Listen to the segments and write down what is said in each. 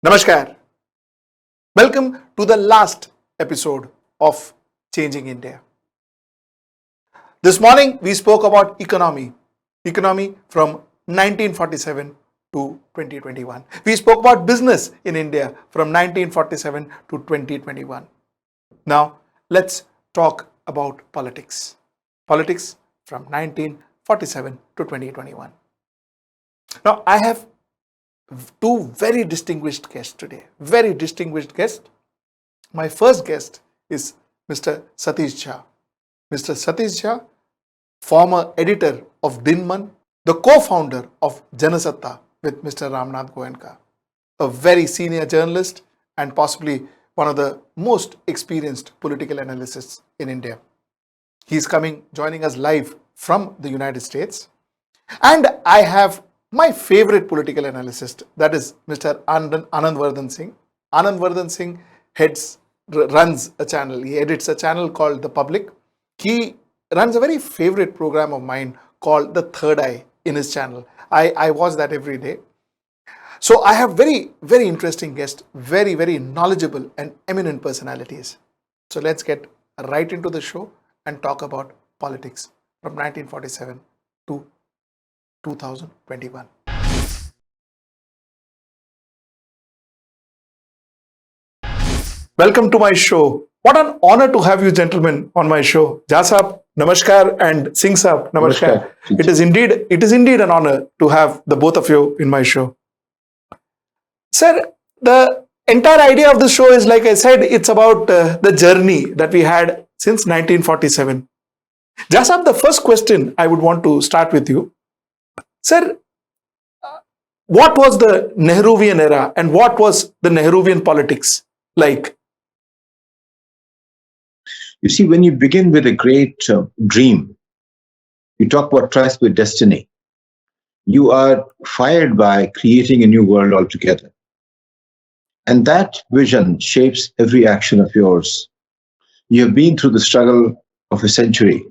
Namaskar. Welcome to the last episode of Changing India. This morning we spoke about economy from 1947 to 2021. We spoke about business in India from 1947 to 2021. Now let's talk about politics. Politics from 1947 to 2021. Now I have two very distinguished guests today. Very distinguished guests. My first guest is Mr. Satish Jha. Mr. Satish Jha, former editor of Dinman, the co-founder of Janasatta with Mr. Ramnath Goenka, a very senior journalist and possibly one of the most experienced political analysts in India. He's joining us live from the United States. And I have my favorite political analyst, that is Mr. Anand Vardhan Singh. Anand Vardhan Singh runs a channel. He edits a channel called The Public. He runs a very favorite program of mine called The Third Eye in his channel. I watch that every day. So I have very, very interesting guests, very, very knowledgeable and eminent personalities. So let's get right into the show and talk about politics from 1947 to 2021. Welcome to my show. What an honor to have you gentlemen on my show. Jha Saab, Namaskar, and Singh Saab, Namaskar. It is indeed an honor to have the both of you in my show. Sir, the entire idea of the show is, like I said, it's about the journey that we had since 1947. Jha Saab, the first question I would want to start with you. Sir, what was the Nehruvian era and what was the Nehruvian politics like? You see, when you begin with a great dream, you talk about trust with destiny. You are fired by creating a new world altogether. And that vision shapes every action of yours. You have been through the struggle of a century.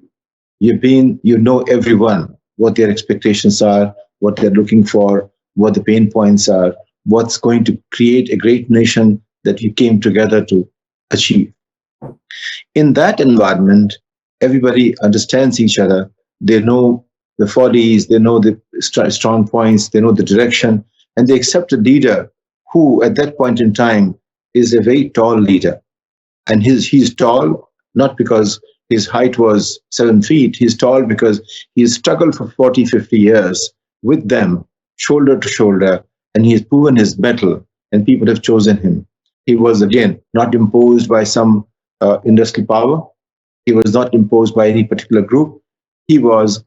You know everyone, what their expectations are, what they're looking for, what the pain points are, what's going to create a great nation that you came together to achieve. In that environment, everybody understands each other. They know the follies, they know the strong points, they know the direction, and they accept a leader who, at that point in time, is a very tall leader. And he's tall, not because his height was 7 feet. He's tall because he's struggled for 40, 50 years with them, shoulder to shoulder, and he has proven his mettle, and people have chosen him. He was, again, not imposed by some industrial power. He was not imposed by any particular group. He was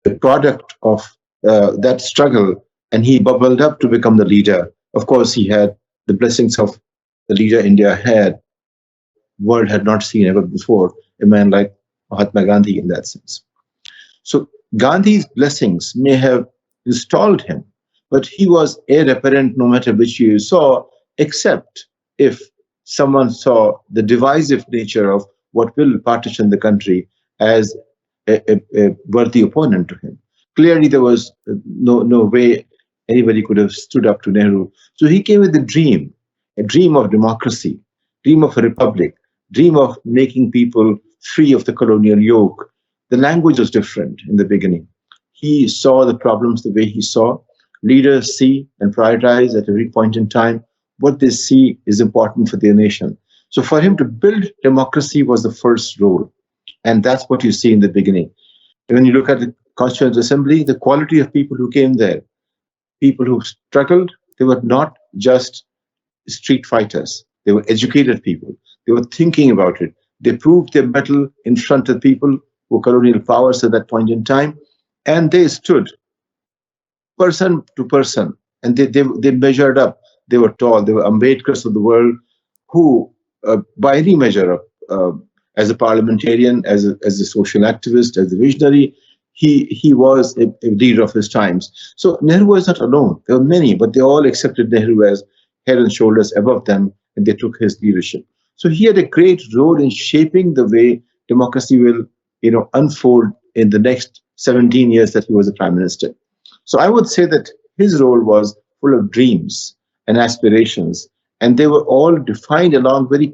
the product of that struggle, and he bubbled up to become the leader. Of course, he had the blessings of the leader India had, world had not seen ever before, a man like Mahatma Gandhi in that sense. So Gandhi's blessings may have installed him, but he was heir apparent no matter which you saw, except if someone saw the divisive nature of what will partition the country as a worthy opponent to him. Clearly, there was no way anybody could have stood up to Nehru. So he came with a dream of democracy, dream of a republic, dream of making people free of the colonial yoke. The language was different in the beginning. He saw the problems the way he saw. Leaders see and prioritize at every point in time. What they see is important for their nation. So for him to build democracy was the first role. And that's what you see in the beginning. When you look at the Constituent Assembly, the quality of people who came there, people who struggled, they were not just street fighters. They were educated people. They were thinking about it. They proved their mettle in front of people who were colonial powers at that point in time. And they stood person to person. And they measured up. They were tall. They were Ambedkars of the world who, by any measure, as a parliamentarian, as a social activist, as a visionary, he was a leader of his times. So Nehru was not alone. There were many, but they all accepted Nehru as head and shoulders above them, and they took his leadership. So he had a great role in shaping the way democracy will, unfold in the next 17 years that he was the prime minister. So I would say that his role was full of dreams, and aspirations. And they were all defined along very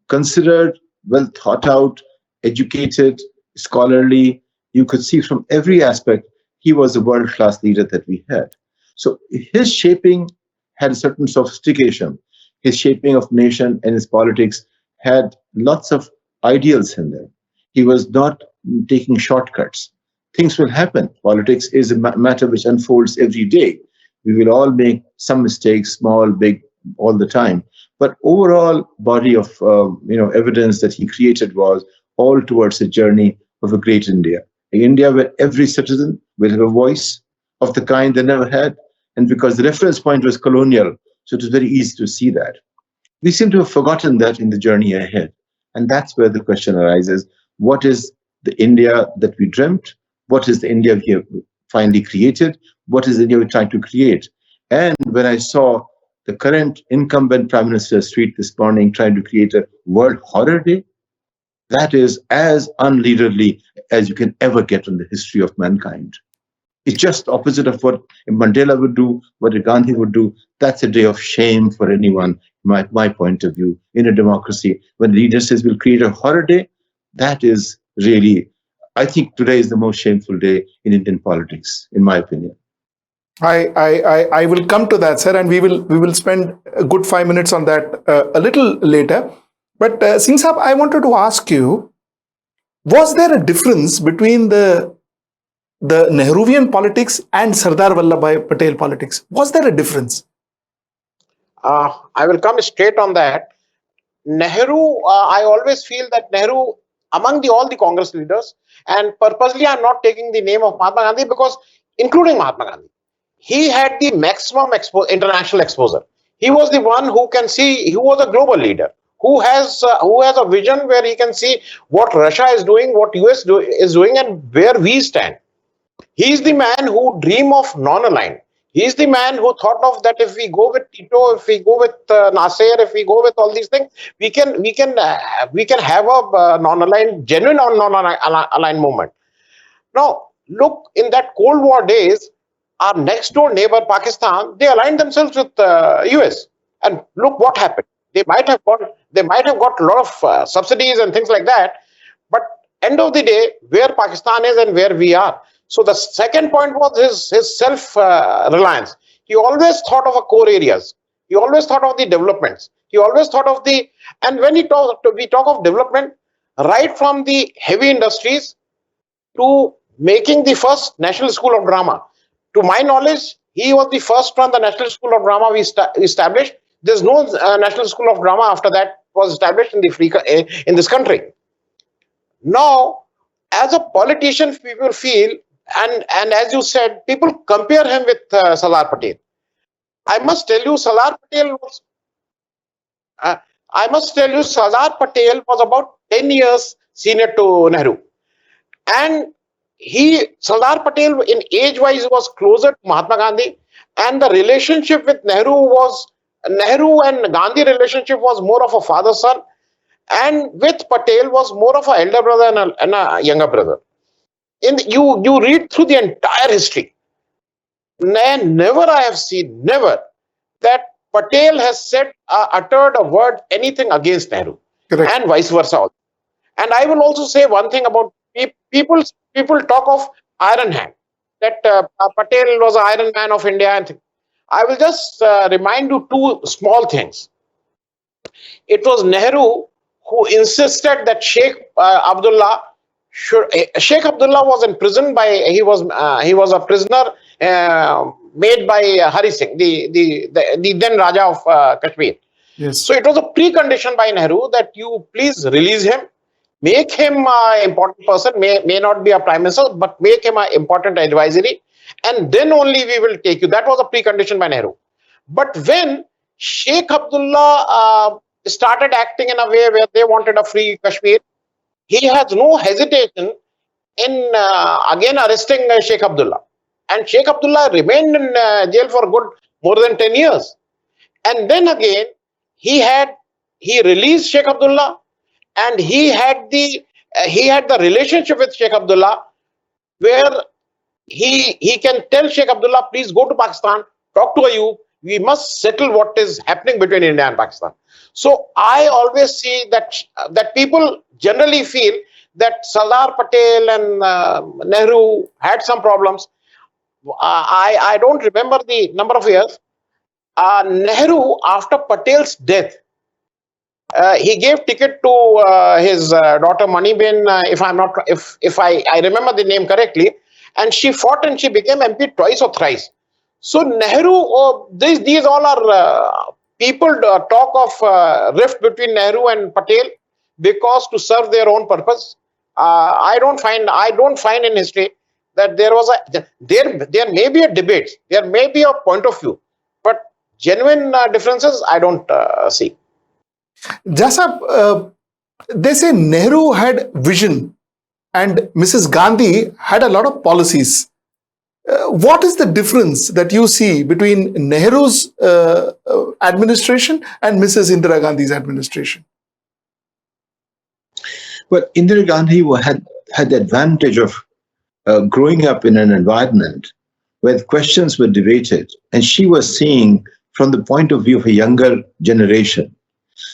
considered, well thought out, educated, scholarly. You could see from every aspect he was a world class leader that we had. So his shaping had a certain sophistication. His shaping of nation and his politics had lots of ideals in there. He was not taking shortcuts. Things will happen. Politics is a matter which unfolds every day. We will all make some mistakes, small, big, all the time. But overall body of evidence that he created was all towards a journey of a great India, an India where every citizen will have a voice of the kind they never had, and because the reference point was colonial, so it was very easy to see that. We seem to have forgotten that in the journey ahead. And that's where the question arises. What is the India that we dreamt? What is the India we have finally created? What is the India we're trying to create? And when I saw the current incumbent Prime Minister's tweet this morning trying to create a World Horror Day, that is as unleaderly as you can ever get in the history of mankind. It's just opposite of what Mandela would do, what Gandhi would do. That's a day of shame for anyone, my point of view. In a democracy, when the leader says we'll create a horror day, that is really, I think today is the most shameful day in Indian politics, in my opinion. I will come to that, sir, and we will spend a good 5 minutes on that a little later. But Singh Saab, I wanted to ask you, was there a difference between the Nehruvian politics and Sardar Vallabhbhai Patel politics? Was there a difference? I will come straight on that. Nehru, I always feel that Nehru, among all the Congress leaders, and purposely I'm not taking the name of Mahatma Gandhi because, including Mahatma Gandhi, he had the maximum international exposure. He was the one who can see, he was a global leader, who has a vision where he can see what Russia is doing, what US is doing, and where we stand. He is the man who dreamed of non-aligned. He is the man who thought of that if we go with Tito, if we go with Nasser, if we go with all these things, we can have a non-aligned, genuine non-aligned movement. Now, look, in that Cold War days, our next door neighbor Pakistan, they aligned themselves with US, and look what happened. They might have got a lot of subsidies and things like that, but end of the day, where Pakistan is and where we are. So the second point was his self-reliance. He always thought of core areas. He always thought of the developments. He always thought of and when we talk of development, right from the heavy industries to making the first National School of Drama. To my knowledge, he was the first one, the National School of Drama we established. There's no National School of Drama after that was established in this country. Now, as a politician, people feel, and as you said, people compare him with Sardar Patel. I must tell you, Sardar Patel was about 10 years senior to Nehru, and Sardar Patel, in age-wise, was closer to Mahatma Gandhi, and the relationship with Nehru and Gandhi relationship was more of a father-son, and with Patel was more of an elder brother and a younger brother. You read through the entire history. Never I have seen, never, that Patel has uttered a word, anything against Nehru. Correct. And vice versa. And I will also say one thing about people talk of Iron Hand, that Patel was an Iron Man of India. And I will just remind you two small things. It was Nehru who insisted that Sheikh Abdullah was in prison he was a prisoner made by Hari Singh, the then Raja of Kashmir. Yes. So it was a precondition by Nehru that you please release him, make him an important person, may not be a prime minister, but make him an important advisory, and then only we will take you. That was a precondition by Nehru. But when Sheikh Abdullah started acting in a way where they wanted a free Kashmir, he has no hesitation in again arresting Sheikh Abdullah. And Sheikh Abdullah remained in jail for more than 10 years. And then again, he released Sheikh Abdullah, and he had the relationship with Sheikh Abdullah where he can tell Sheikh Abdullah, please go to Pakistan, talk to Ayub, we must settle what is happening between India and Pakistan. So I always see that people generally feel that Sardar Patel and Nehru had some problems. I don't remember the number of years. Nehru, after Patel's death, he gave ticket to his daughter Manibin, if I remember the name correctly, and she fought and she became MP twice or thrice. So Nehru, these all are people talk of rift between Nehru and Patel because to serve their own purpose. I don't find in history that there may be a debate, there may be a point of view, but genuine differences I don't see. Jasa, they say Nehru had vision and Mrs. Gandhi had a lot of policies. What is the difference that you see between Nehru's administration and Mrs. Indira Gandhi's administration? Well, Indira Gandhi had the advantage of growing up in an environment where questions were debated, and she was seeing from the point of view of a younger generation.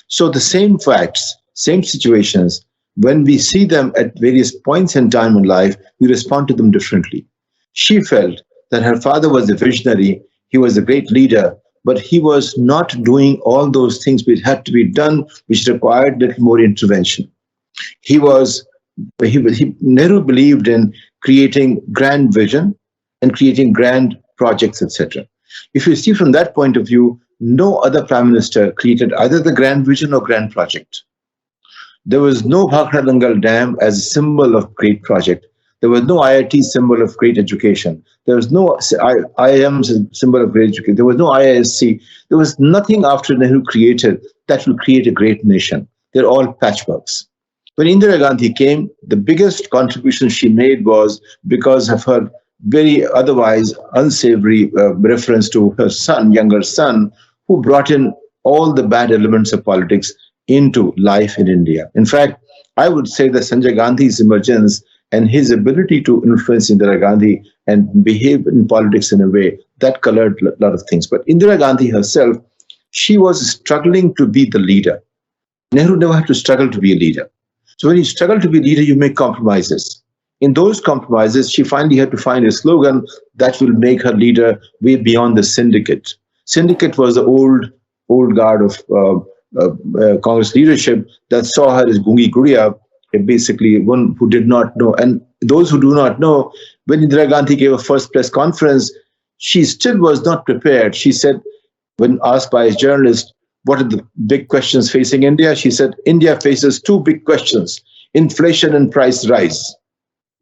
So the same facts, same situations, when we see them at various points in time in life, we respond to them differently. She felt that her father was a visionary, he was a great leader, but he was not doing all those things which had to be done, which required little more intervention. Nehru believed in creating grand vision and creating grand projects, etc. If you see from that point of view, no other prime minister created either the grand vision or grand project. There was no Bhakra Dangal Dam as a symbol of great project. There was no IIT symbol of great education. There was no IIM symbol of great education. There was no IISc. There was nothing after Nehru created that will create a great nation. They're all patchworks. When Indira Gandhi came, the biggest contribution she made was because of her very otherwise unsavory reference to her son, younger son, who brought in all the bad elements of politics into life in India. In fact, I would say that Sanjay Gandhi's emergence and his ability to influence Indira Gandhi and behave in politics in a way that colored a lot of things. But Indira Gandhi herself, she was struggling to be the leader. Nehru never had to struggle to be a leader. So when you struggle to be a leader, you make compromises. In those compromises, she finally had to find a slogan that will make her leader way beyond the syndicate. Syndicate was the old guard of Congress leadership that saw her as Gungi Guriya, basically one who did not know. And those who do not know, when Indira Gandhi gave a first press conference, she still was not prepared. She said, when asked by a journalist, what are the big questions facing India? She said, India faces two big questions, inflation and price rise.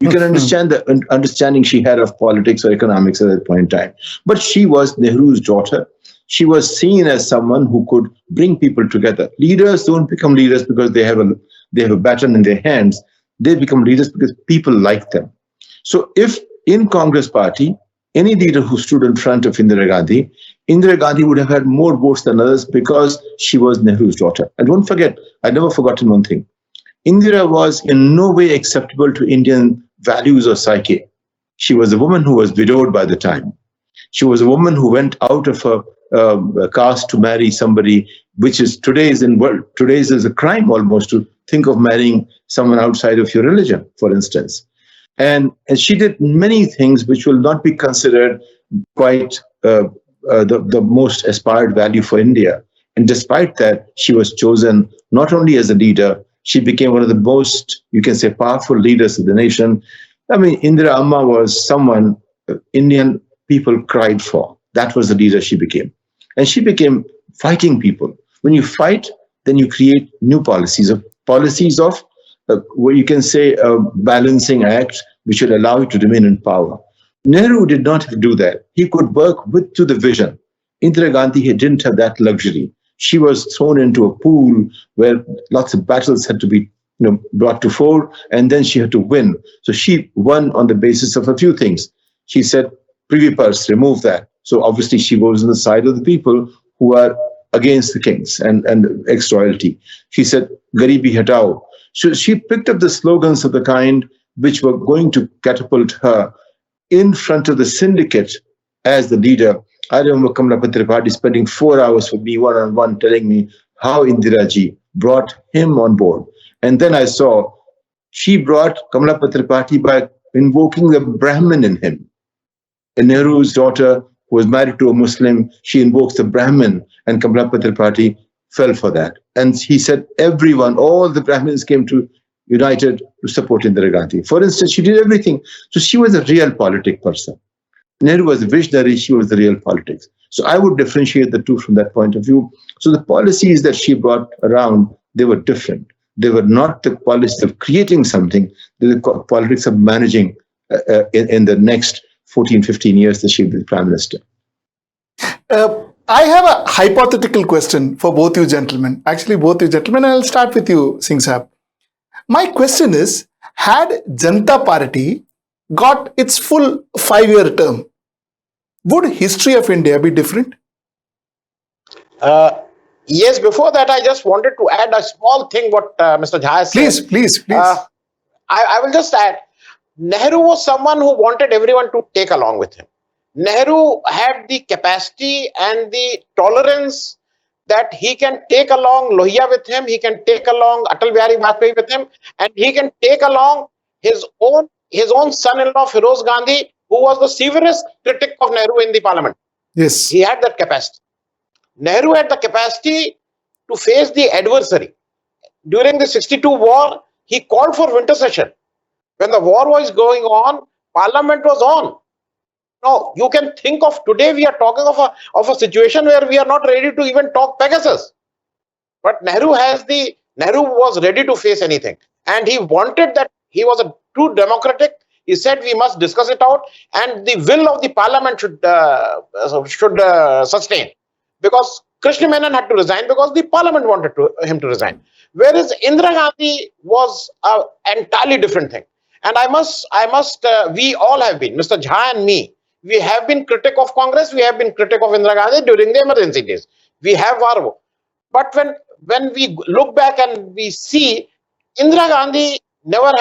You can understand the understanding she had of politics or economics at that point in time. But she was Nehru's daughter. She was seen as someone who could bring people together. Leaders don't become leaders because they have a baton in their hands. They become leaders because people like them. So if in Congress party, any leader who stood in front of Indira Gandhi would have had more votes than others because she was Nehru's daughter. And don't forget, I never forgotten one thing. Indira was in no way acceptable to Indian values or psyche. She was a woman who was widowed by the time. She was a woman who went out of her caste to marry somebody, which is today's is a crime almost to think of marrying someone outside of your religion, for instance. And she did many things which will not be considered quite the most aspired value for India. And despite that, she was chosen not only as a leader, she became one of the most, you can say, powerful leaders of the nation. I mean, Indira Amma was someone Indian people cried for. That was the leader she became. And she became fighting people. When you fight, then you create new policies of what you can say a balancing act which would allow you to remain in power. Nehru did not do that. He could work to the vision. Indira Gandhi didn't have that luxury. She was thrown into a pool where lots of battles had to be brought to fore, and then she had to win. So she won on the basis of a few things. She said, Privy Purse, remove that. So obviously she was on the side of the people who are against the kings and ex-royalty. She said, Garibi Hatao. So she picked up the slogans of the kind which were going to catapult her in front of the syndicate as the leader. I remember Kamala Tripathi spending 4 hours with me one-on-one telling me how Indira ji brought him on board. And then I saw she brought Kamala Tripathi by invoking the Brahmin in him. And Nehru's daughter, who was married to a Muslim, she invokes the Brahmin, and Kamala Tripathi fell for that. And he said everyone, all the Brahmins came to united to support Indira Gandhi. For instance, she did everything. So she was a real politic person. Nehru was a visionary, she was the real politics. So I would differentiate the two from that point of view. So the policies that she brought around, they were different. They were not the policies of creating something, they were the politics of managing in the next 14, 15 years that she was Prime Minister. I have a hypothetical question for both you gentlemen. Actually, both you gentlemen, I'll start with you, Singh Sahab. My question is, had Janata Party got its full 5-year term, would history of India be different? Yes, before that, I just wanted to add a small thing what Mr. Jha has said. Please. I will just add, Nehru was someone who wanted everyone to take along with him. Nehru had the capacity and the tolerance that he can take along Lohiya with him, he can take along Atal Bihari Vajpayee with him, and he can take along his own son-in-law Feroz Gandhi, who was the severest critic of Nehru in the parliament. Yes. He had that capacity. Nehru had the capacity to face the adversary. During the 62 war, he called for winter session. When the war was going on, parliament was on. Now, you can think of today, we are talking of a situation where we are not ready to even talk Pegasus. But Nehru was ready to face anything. And he wanted that, he was a true democratic. He said we must discuss it out and the will of the parliament should sustain. Because Krishna Menon had to resign because the parliament wanted him to resign. Whereas Indira Gandhi was an entirely different thing. And we all have been, Mr. Jha and me, we have been critic of Congress, we have been critic of Indira Gandhi during the emergency days. We have our... But when we look back and we see, Indira Gandhi never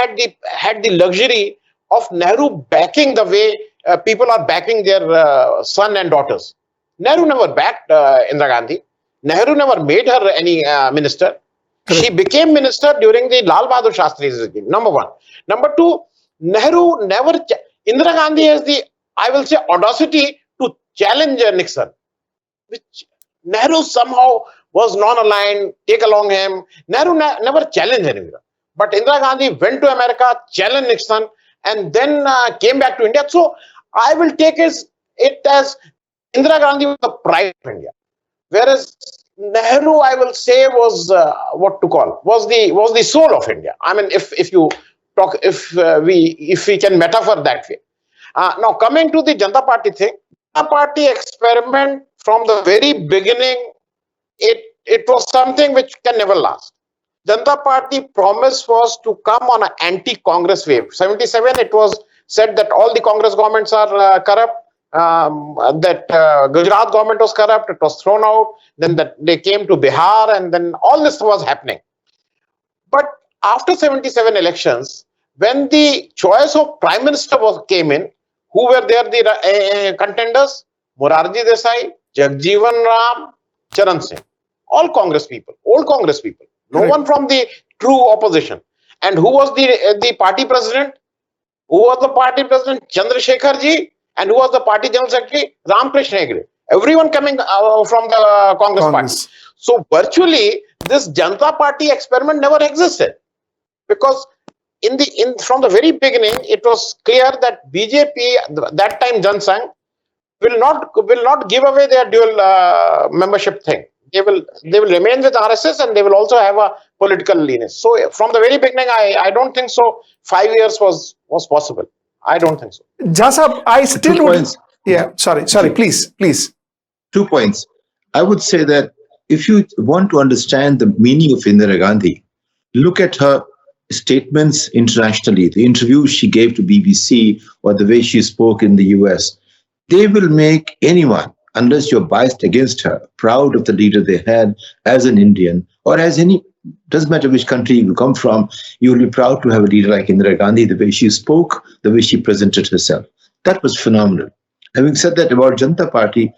had the luxury of Nehru backing the way people are backing their son and daughters. Nehru never backed Indira Gandhi. Nehru never made her any minister. She became minister during the Lal Bahadur Shastri's regime, number one. Number two, Nehru never... Indira Gandhi has the, I will say, audacity to challenge Nixon, which Nehru somehow was non-aligned, take along him. Nehru never challenged anyone. But Indira Gandhi went to America, challenged Nixon, and then came back to India. So I will take it as Indira Gandhi was the pride of India. Whereas Nehru, I will say, was was the soul of India. I mean, if we can metaphor that way. Now coming to the Janata Party thing, Janata Party experiment from the very beginning, it was something which can never last. Janata Party promise was to come on an anti-Congress wave. 77, it was said that all the Congress governments are corrupt. That Gujarat government was corrupt, it was thrown out, then that they came to Bihar, and then all this was happening. But after 77 elections, when the choice of Prime Minister came in, who were there the contenders? Morarji Desai, Jagjeevan Ram, Charan Singh. All Congress people, old Congress people. No one from the true opposition. And who was the party president? Who was the party president? Chandrasekhar ji. And who was the party general secretary? Ramakrishna Hegde. Everyone coming from the Congress party. So virtually, this Janata Party experiment never existed, because from the very beginning, it was clear that BJP, that time Jan Sangh, will not give away their dual membership thing. They will remain with RSS, and they will also have a political leanness. So from the very beginning, I don't think so 5 years was possible. I don't think so. Jasab, I still would... Yeah, sorry, please. 2 points. I would say that if you want to understand the meaning of Indira Gandhi, look at her statements internationally, the interviews she gave to BBC or the way she spoke in the US. They will make anyone, unless you're biased against her, proud of the leader they had as an Indian or as any... Doesn't matter which country you come from, you will be proud to have a leader like Indira Gandhi, the way she spoke, the way she presented herself. That was phenomenal. Having said that about Janata Party,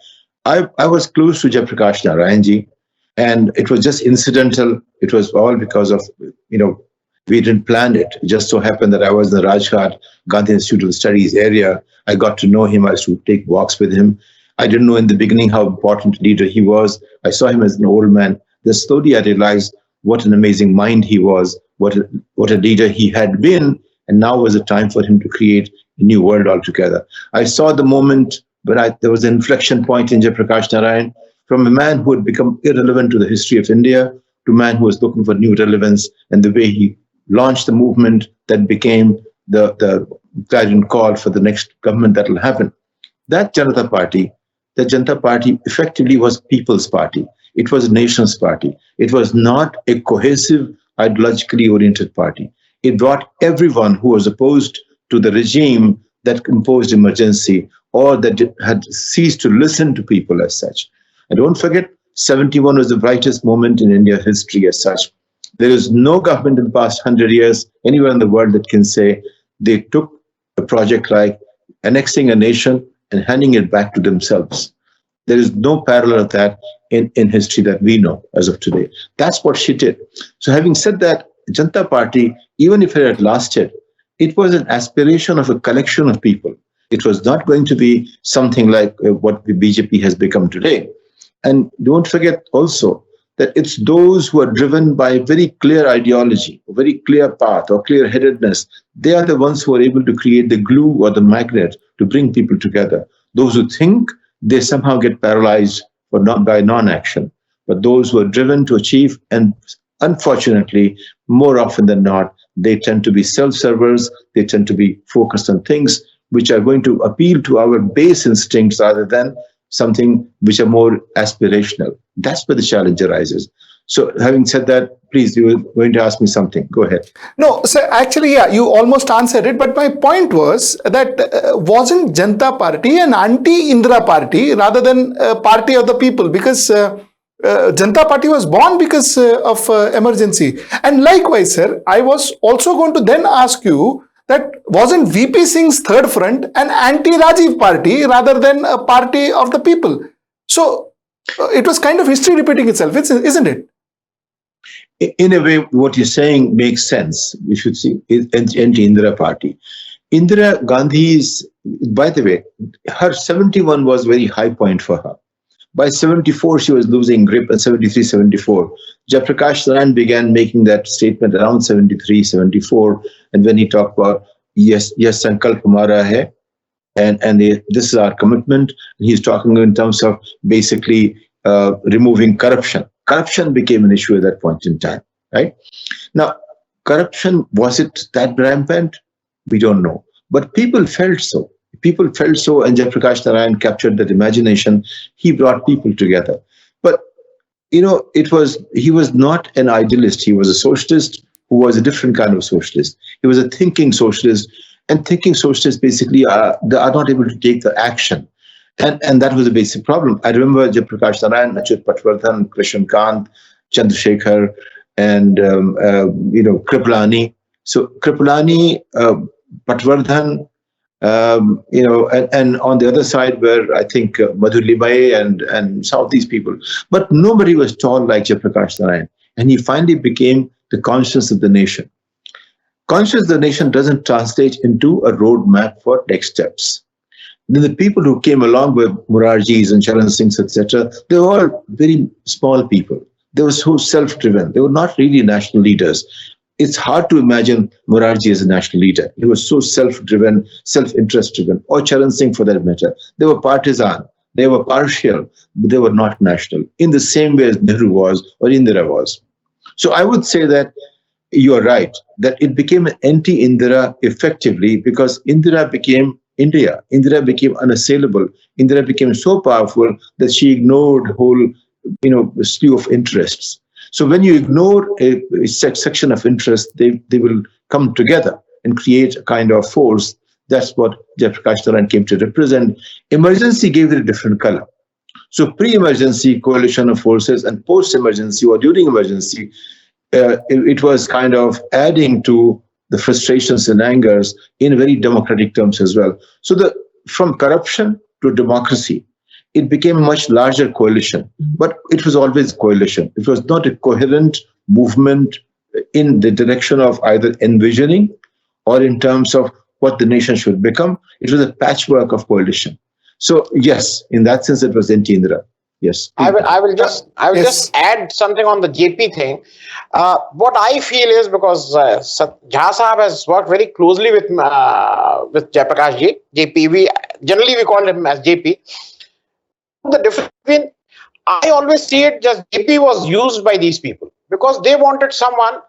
I was close to Jayaprakash Narayanji, and it was just incidental. It was all because of, we didn't plan it. It just so happened that I was in the Rajghat Gandhi Institute of Studies area. I got to know him. I used to take walks with him. I didn't know in the beginning how important a leader he was. I saw him as an old man. Then slowly I realized what an amazing mind he was, what a leader he had been, and now was the time for him to create a new world altogether. I saw the moment when there was an inflection point in Jayaprakash Narayan, from a man who had become irrelevant to the history of India to a man who was looking for new relevance, and the way he launched the movement that became the clarion call for the next government that will happen. That Janata Party, the Janata Party effectively was people's party. It was a nation's party. It was not a cohesive, ideologically oriented party. It brought everyone who was opposed to the regime that imposed emergency or that had ceased to listen to people as such. And don't forget, 71 was the brightest moment in India's history as such. There is no government in the past 100 years anywhere in the world that can say they took a project like annexing a nation and handing it back to themselves. There is no parallel of that in history that we know as of today. That's what she did. So having said that, the Janata Party, even if it had lasted, it was an aspiration of a collection of people. It was not going to be something like what the BJP has become today. And don't forget also that it's those who are driven by a very clear ideology, a very clear path or clear-headedness. They are the ones who are able to create the glue or the magnet to bring people together. Those who think, they somehow get paralyzed by non-action. But those who are driven to achieve, and unfortunately, more often than not, they tend to be self-servers. They tend to be focused on things which are going to appeal to our base instincts rather than something which are more aspirational. That's where the challenge arises. So having said that, please, you were going to ask me something. Go ahead. No, so actually, yeah, you almost answered it. But my point was that wasn't Janata Party an anti-Indira party rather than a party of the people? Because Janata Party was born because of emergency. And likewise, sir, I was also going to then ask you that wasn't VP Singh's third front an anti-Rajiv party rather than a party of the people? So it was kind of history repeating itself, isn't it? In a way, what you're saying makes sense. We should see anti-Indira party. Indira Gandhi's, by the way, her 71 was very high point for her. By 74, she was losing grip, and 73, 74. Jayaprakash Narayan began making that statement around 73, 74. And when he talked about, yes, Sankalp Hamara hai, and this is our commitment, he's talking in terms of basically removing corruption. Corruption became an issue at that point in time, right? Now, corruption, was it that rampant? We don't know. But people felt so. People felt so, and Jayaprakash Narayan captured that imagination. He brought people together. But, he was not an idealist. He was a socialist who was a different kind of socialist. He was a thinking socialist, and thinking socialists basically are not able to take the action. And that was a basic problem. I remember Jayaprakash Narayan, Achyut Patwardhan, Krishan Kant, Chandrasekhar, and Kripalani. So Kripalani, Patwardhan, and on the other side were, I think, Madhur Libai and some of these people. But nobody was tall like Jayaprakash Narayan. And he finally became the conscience of the nation. Conscience of the nation doesn't translate into a roadmap for next steps. Then the people who came along with Morarjis and Charan Singhs, etc., they were all very small people. They were so self-driven. They were not really national leaders. It's hard to imagine Morarji as a national leader. He was so self-driven, self-interest-driven, or Charan Singh for that matter. They were partisan. They were partial, but they were not national, in the same way as Nehru was or Indira was. So I would say that you're right, that it became an anti-Indira effectively because Indira became India. Indira became unassailable. Indira became so powerful that she ignored whole, slew of interests. So when you ignore a section of interest, they will come together and create a kind of force. That's what Jayaprakash Narayan came to represent. Emergency gave it a different color. So pre-emergency coalition of forces and post-emergency or during emergency, it was kind of adding to the frustrations and angers in very democratic terms as well. So from corruption to democracy, it became a much larger coalition. But it was always coalition. It was not a coherent movement in the direction of either envisioning or in terms of what the nation should become. It was a patchwork of coalition. So yes, in that sense, it was anti-Indira. Yes. I will just add something on the JP thing. What I feel is, because Jha Sahab has worked very closely with Jayaprakash ji, JP. We call him as JP. The difference between, I always see it, just JP was used by these people because they wanted someone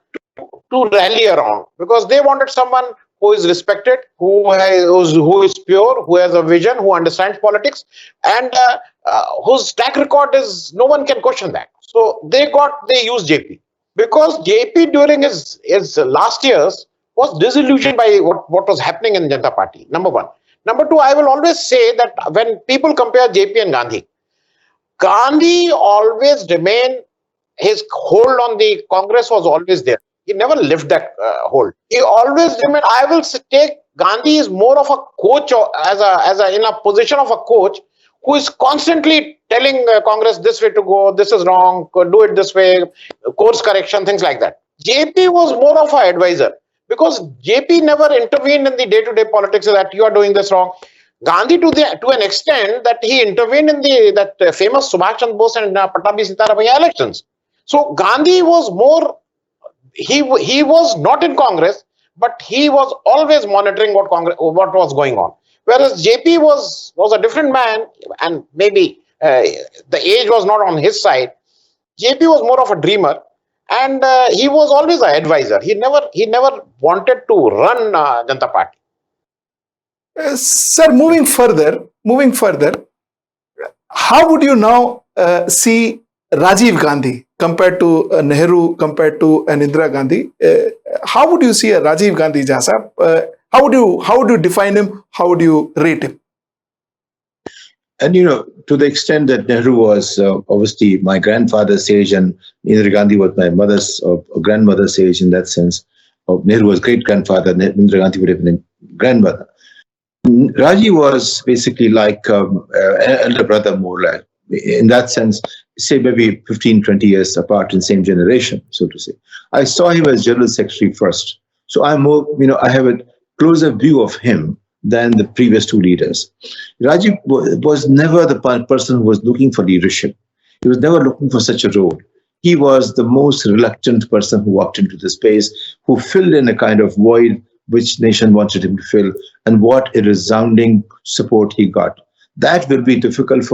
to rally around, because they wanted someone who is respected, who is pure, who has a vision, who understands politics, and whose track record is, no one can question that. So they used JP, because JP during his last years was disillusioned by what was happening in Janata Party. Number one. Number two, I will always say that when people compare JP and Gandhi always remained, his hold on the Congress was always there. He never left that hold. He always remained. I will take Gandhi is more of a coach, or in a position of a coach who is constantly telling Congress this way to go, this is wrong, do it this way, course correction, things like that. JP was more of an advisor, because JP never intervened in the day-to-day politics that you are doing this wrong. Gandhi, to an extent that he intervened in that famous Subhash Chandra Bose and Pattabhi Sitaramaiah elections. So Gandhi was more. He was not in Congress, but he was always monitoring what was going on. Whereas JP was a different man, and maybe the age was not on his side. JP was more of a dreamer, and he was always an advisor. He never wanted to run Janata Party. Sir, moving further, how would you now see Rajiv Gandhi compared to Nehru, compared to an Indira Gandhi? How would you see a Rajiv Gandhi, Jha Sahab? How would you define him? How would you rate him? And to the extent that Nehru was obviously my grandfather's age, and Indira Gandhi was my mother's or grandmother's age in that sense. Nehru was great grandfather, Indira Gandhi would have been grandmother. Rajiv was basically like an elder brother, more like, in that sense, say maybe 15, 20 years apart in same generation, so to say. I saw him as General Secretary first. So I'm more, I have a closer view of him than the previous two leaders. Rajiv was never the person who was looking for leadership. He was never looking for such a role. He was the most reluctant person who walked into the space, who filled in a kind of void which nation wanted him to fill, and what a resounding support he got. That will be difficult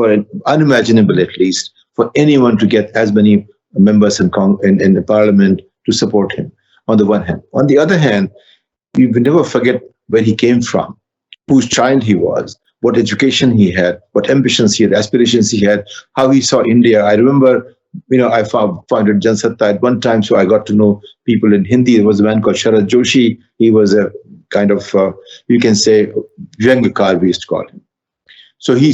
unimaginable at least, for anyone to get as many members in the parliament to support him, on the one hand. On the other hand, we will never forget where he came from, whose child he was, what education he had, what ambitions he had, aspirations he had, how he saw India. I remember, I founded Jansatta at one time, so I got to know people in Hindi. There was a man called Sharad Joshi. He was a kind of, you can say, Vyangakar, we used to call him. So he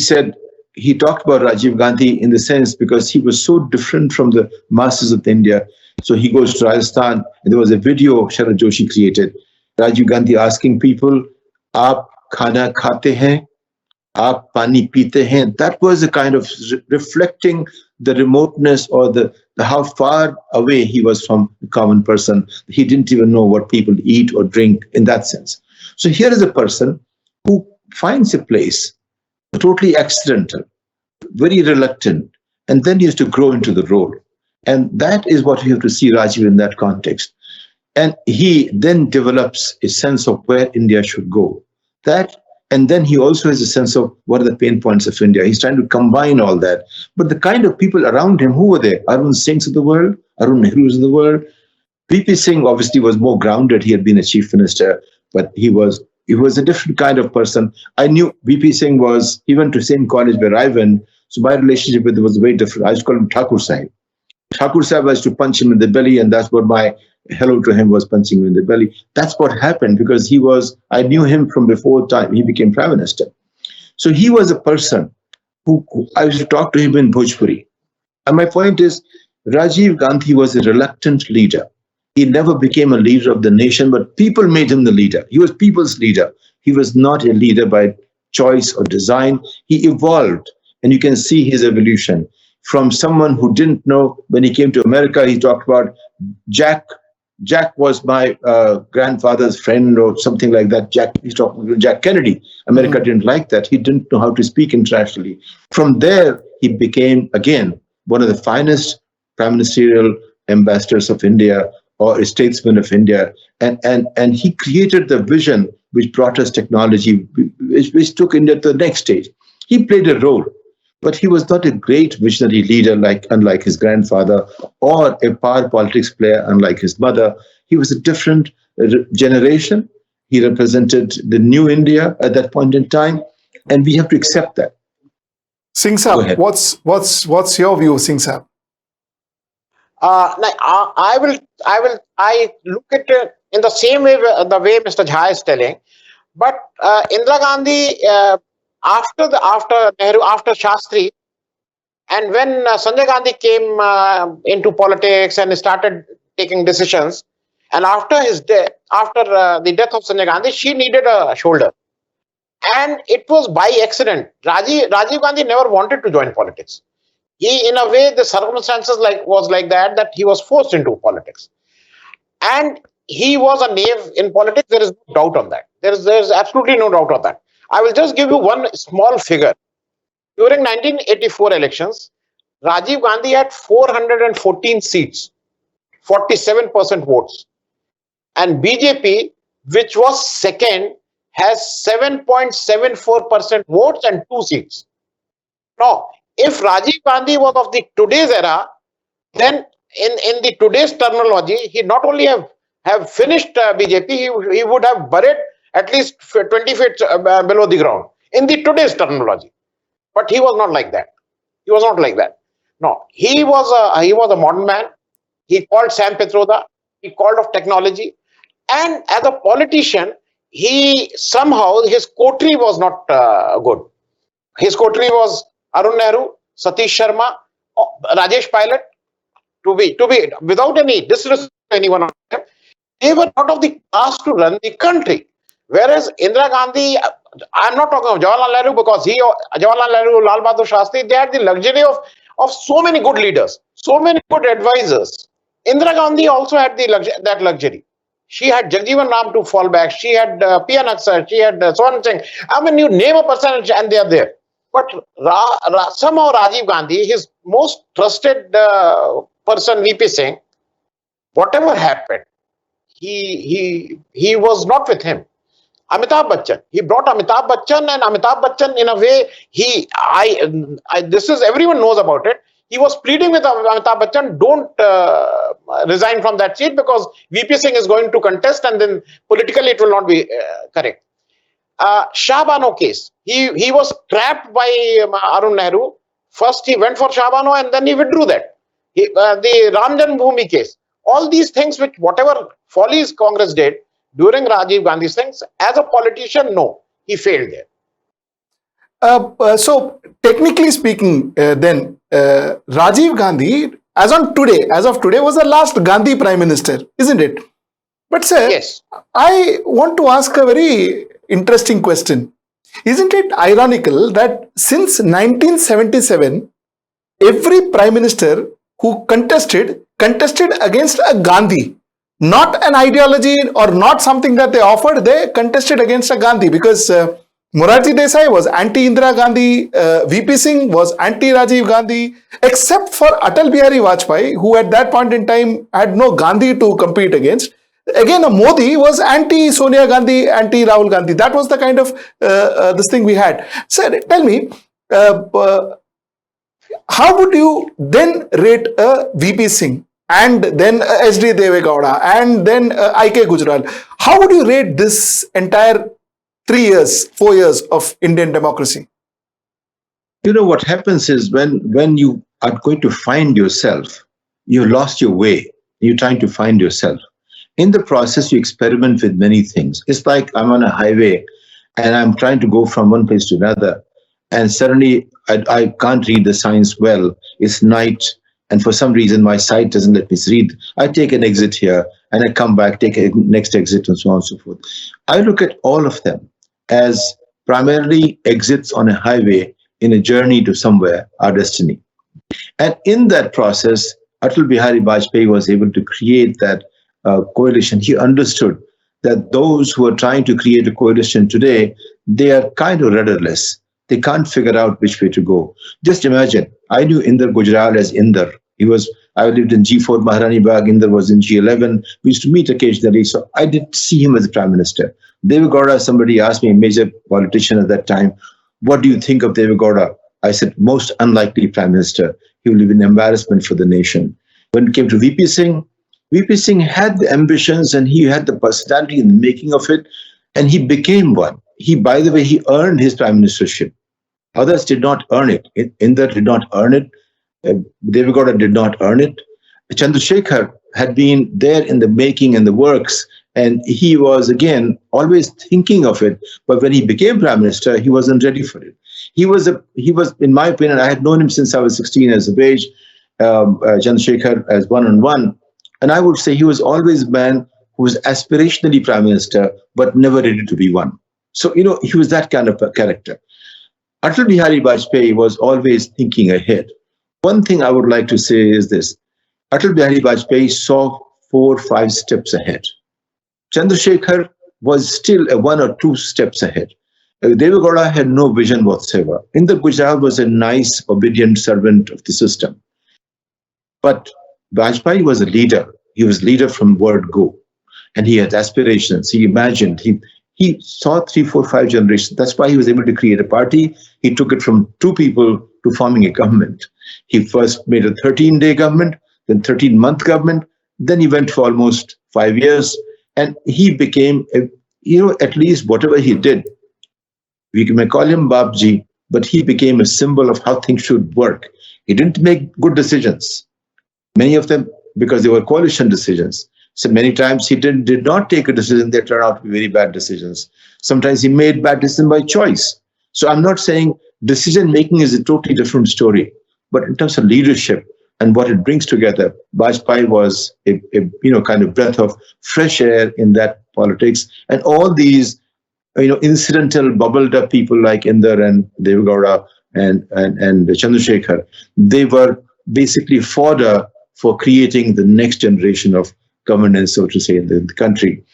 talked about Rajiv Gandhi in the sense because he was so different from the masses of India. So he goes to Rajasthan, and there was a video Sharad Joshi created, Rajiv Gandhi asking people, "Aap khana khate hain? Aap pani peete hain?" That was a kind of reflecting the remoteness or the how far away he was from the common person. He didn't even know what people eat or drink in that sense. So here is a person who finds a place, totally accidental, very reluctant, and then he has to grow into the role. And that is what we have to see Rajiv in that context. And he then develops a sense of where India should go. And then he also has a sense of what are the pain points of India. He's trying to combine all that. But the kind of people around him, who were they? Arun Singhs of the world, Arun Nehrus of the world. VP Singh obviously was more grounded. He had been a chief minister, but he was a different kind of person. I knew VP Singh he went to the same college where I went, so my relationship with him was very different. I used to call him Thakur Sahib. Thakur Sahib was to punch him in the belly, and that's what my hello to him was, punching him in the belly. That's what happened, because I knew him from before time he became Prime Minister. So he was a person who I used to talk to him in Bhojpuri. And my point is, Rajiv Gandhi was a reluctant leader. He never became a leader of the nation, but people made him the leader. He was people's leader. He was not a leader by choice or design. He evolved. And you can see his evolution from someone who didn't know. When he came to America, he talked about Jack. Jack was my grandfather's friend or something like that. He's talking to Jack Kennedy. America didn't like that. He didn't know how to speak internationally. From there, he became, again, one of the finest prime ministerial ambassadors of India or a statesman of India. And he created the vision which brought us technology, which took India to the next stage. He played a role, but he was not a great visionary leader, unlike his grandfather, or a power politics player, unlike his mother. He was a different generation. He represented the new India at that point in time, and we have to accept that. Singh Saab, what's your view, Singh Saab? I look at it in the same way the way Mr. Jha is telling, but Indira Gandhi after Nehru, after Shastri, and when Sanjay Gandhi came into politics and started taking decisions, and after his death, after the death of Sanjay Gandhi, she needed a shoulder, and it was by accident. Rajiv Gandhi never wanted to join politics. He, in a way, the circumstances was like that he was forced into politics, and he was a knave in politics. There is no doubt on that. There is absolutely no doubt on that. I will just give you one small figure. During 1984 elections, Rajiv Gandhi had 414 seats, 47% votes, and BJP, which was second, has 7.74% votes and 2 seats. Now, if Rajiv Gandhi was of the today's era, then in the today's terminology, he not only have finished BJP, he would have buried at least 20 feet below the ground in the today's terminology. But he was not like that. He was not like that. No, he was a modern man. He called Sam Pitroda. He called of technology, and as a politician, he somehow his coterie was not good. His coterie was Arun Nehru, Satish Sharma, Rajesh Pilot. To be without any disrespect to anyone of them, they were not of the class to run the country. Whereas Indira Gandhi, I'm not talking of Jawaharlal Nehru, because Jawaharlal Nehru, Lal Bahadur Shastri, they had the luxury of so many good leaders, so many good advisors. Indira Gandhi also had that luxury. She had Jagjeevan Ram to fall back. She had P.N. Aksar. She had Swan Singh. I mean, you name a person and they are there. But somehow Rajiv Gandhi, his most trusted person, VP Singh, whatever happened, he was not with him. Amitabh Bachchan. He brought Amitabh Bachchan, and Amitabh Bachchan, in a way, this is, everyone knows about it. He was pleading with Amitabh Bachchan, don't resign from that seat, because VP Singh is going to contest, and then politically it will not be correct. Shah Bano case. He was trapped by Arun Nehru. First he went for Shah Bano, and then he withdrew that. The Ram Janmabhoomi case. All these things, which whatever follies Congress did during Rajiv Gandhi's things, as a politician, no, he failed there. So technically speaking, then Rajiv Gandhi, as of today, was the last Gandhi Prime Minister, isn't it? But sir, yes. I want to ask a very interesting question. Isn't it ironical that since 1977, every Prime Minister who contested against a Gandhi? Not an ideology or not something that they offered, they contested against a Gandhi, because Morarji Desai was anti-Indira Gandhi, VP Singh was anti-Rajiv Gandhi, except for Atal Bihari Vajpayee, who at that point in time had no Gandhi to compete against. Again, Modi was anti-Sonia Gandhi, anti-Rahul Gandhi. That was the kind of this thing we had. Sir, tell me, how would you then rate VP Singh? And then SD Devegowda, and then I.K. Gujral. How would you rate this entire 4 years of Indian democracy? You know, what happens is when you are going to find yourself, you lost your way. You're trying to find yourself. In the process, you experiment with many things. It's like I'm on a highway and I'm trying to go from one place to another. And suddenly I can't read the signs well. It's night. And for some reason, my sight doesn't let me read. I take an exit here and I come back, take a next exit, and so on and so forth. I look at all of them as primarily exits on a highway in a journey to somewhere, our destiny. And in that process, Atal Bihari Vajpayee was able to create that coalition. He understood that those who are trying to create a coalition today, they are kind of rudderless. They can't figure out which way to go. Just imagine, I knew Inder Gujral as Inder. I lived in G4 Maharani Bagh, Inder was in G11. We used to meet occasionally, so I did see him as a prime minister. Deve Gowda, somebody asked me, a major politician at that time, what do you think of Deve Gowda? I said, most unlikely prime minister. He will be an embarrassment for the nation. When it came to VP Singh had the ambitions and he had the personality in the making of it, and he became one. By the way, he earned his prime ministership. Others did not earn it. Inder did not earn it. Deve Gowda did not earn it. Chandrasekhar had been there in the making and the works, and he was, again, always thinking of it. But when he became prime minister, he wasn't ready for it. He was, in my opinion, I had known him since I was 16 years of age, Chandrasekhar, as one-on-one. And I would say he was always a man who was aspirationally prime minister, but never ready to be one. So, he was that kind of a character. Atal Bihari Vajpayee was always thinking ahead. One thing I would like to say is this. Atal Bihari Vajpayee saw 4 or 5 steps ahead. Chandrasekhar was still 1 or 2 steps ahead. Deve Gowda had no vision whatsoever. Inder Gujral was a nice, obedient servant of the system. But Vajpayee was a leader. He was leader from word go. And he had aspirations. He imagined. He saw 3, 4, 5 generations. That's why he was able to create a party. He took it from 2 people to forming a government. He first made a 13-day government, then 13-month government. Then he went for almost 5 years. And he became, at least whatever he did, we may call him Babji, but he became a symbol of how things should work. He didn't make good decisions. Many of them, because they were coalition decisions. So many times he did not take a decision that turned out to be very bad decisions. Sometimes he made bad decisions by choice. So I'm not saying decision making is a totally different story, but in terms of leadership and what it brings together, Vajpayee was a kind of breath of fresh air in that politics. And all these, incidental bubbled up people like Inder and Deve Gowda and Chandrasekhar, they were basically fodder for creating the next generation of governance, so to say, in the country.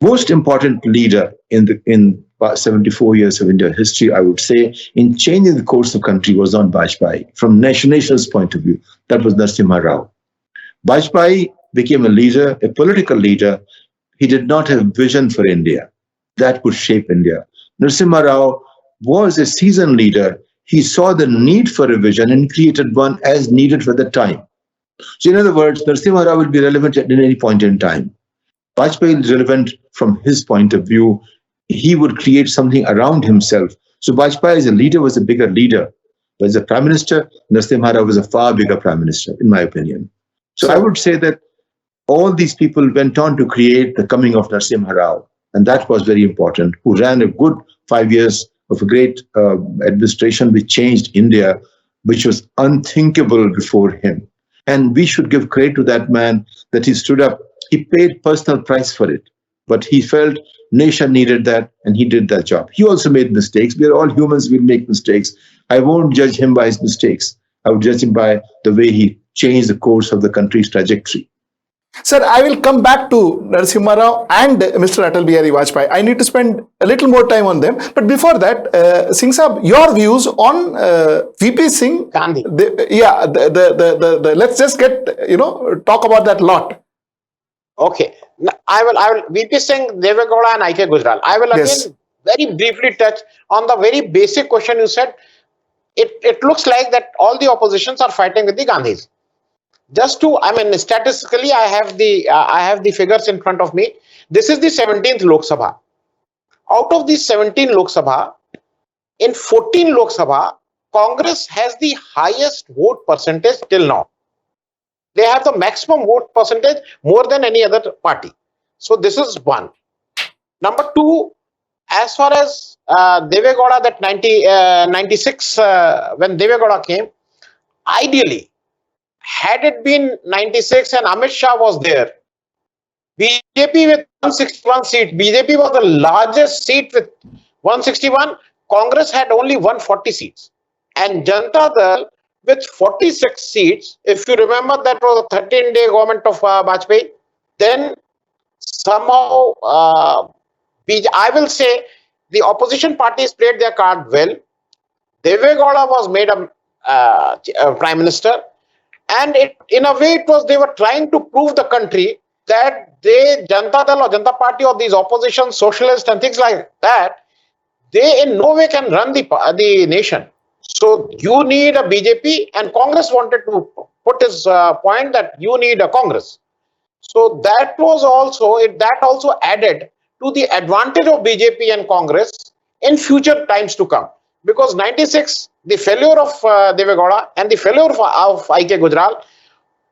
Most important leader in 74 years of Indian history, I would say, in changing the course of the country was not Vajpayee. From nationalist point of view, that was Narasimha Rao. Vajpayee became a leader, a political leader. He did not have vision for India that could shape India. Narasimha Rao was a seasoned leader. He saw the need for a vision and created one as needed for the time. So in other words, Narasimha Rao will be relevant at any point in time. Vajpayee is relevant from his point of view. He would create something around himself. So Vajpayee as a leader was a bigger leader. But as a prime minister, Narasimha Rao was a far bigger prime minister, in my opinion. So I would say that all these people went on to create the coming of Narasimha Rao. And that was very important, who ran a good 5 years of a great administration which changed India, which was unthinkable before him. And we should give credit to that man that he stood up. He paid personal price for it, but he felt nation needed that, and he did that job. He also made mistakes. We are all humans, we'll make mistakes. I won't judge him by his mistakes. I would judge him by the way he changed the course of the country's trajectory. Sir, I will come back to Narasimha Rao and Mr. Atal Bihari Vajpayee. I need to spend a little more time on them. But before that, Singh Saab, your views on VP Singh? Gandhi. Let's just talk about that lot. Okay. Now, I will VP Singh, Deve Gowda and I.K. Gujral. I will again very briefly touch on the very basic question you said. It looks like that all the oppositions are fighting with the Gandhis. Statistically, I have the figures in front of me. This is the 17th Lok Sabha. Out of these 17 Lok Sabha, in 14 Lok Sabha, Congress has the highest vote percentage till now. They have the maximum vote percentage more than any other party. So this is one. Number two, as far as Deve Gowda, that 96, when Deve Gowda came, ideally, had it been 96 and Amit Shah was there, BJP with 161 seats, BJP was the largest seat with 161, Congress had only 140 seats. and Janata Dal with 46 seats. If you remember, that was a 13-day government of Vajpayee. Then somehow, I will say, the opposition parties played their card well. Deve Gowda was made a prime minister, and in a way, they were trying to prove the country that Janata Dal or Janata Party or these opposition socialists and things like that, they in no way can run the nation. So you need a BJP, and Congress wanted to put his point that you need a Congress. So that also added to the advantage of BJP and Congress in future times to come. Because 96, the failure of Deve Gowda and the failure of I.K. Gujral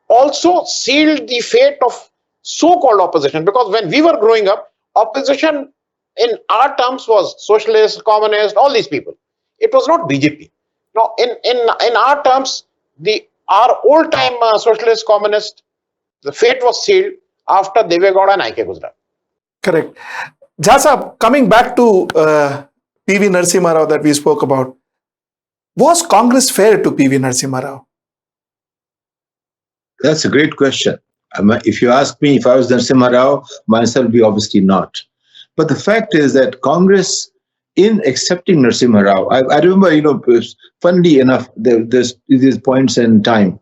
also sealed the fate of so-called opposition. Because when we were growing up, opposition in our terms was socialist, communist, all these people. It was not BJP. Now, in our terms, our old-time socialist, communist, the fate was sealed after Deve Gowda and I.K. Gujral. Correct. Jha, coming back to P.V. Narasimha Rao that we spoke about, was Congress fair to P.V. Narasimha Rao? That's a great question. If you ask me if I was Narasimha Rao, my answer would be obviously not. But the fact is that Congress, in accepting Narasimha Rao, I remember, funnily enough, there's these points in time.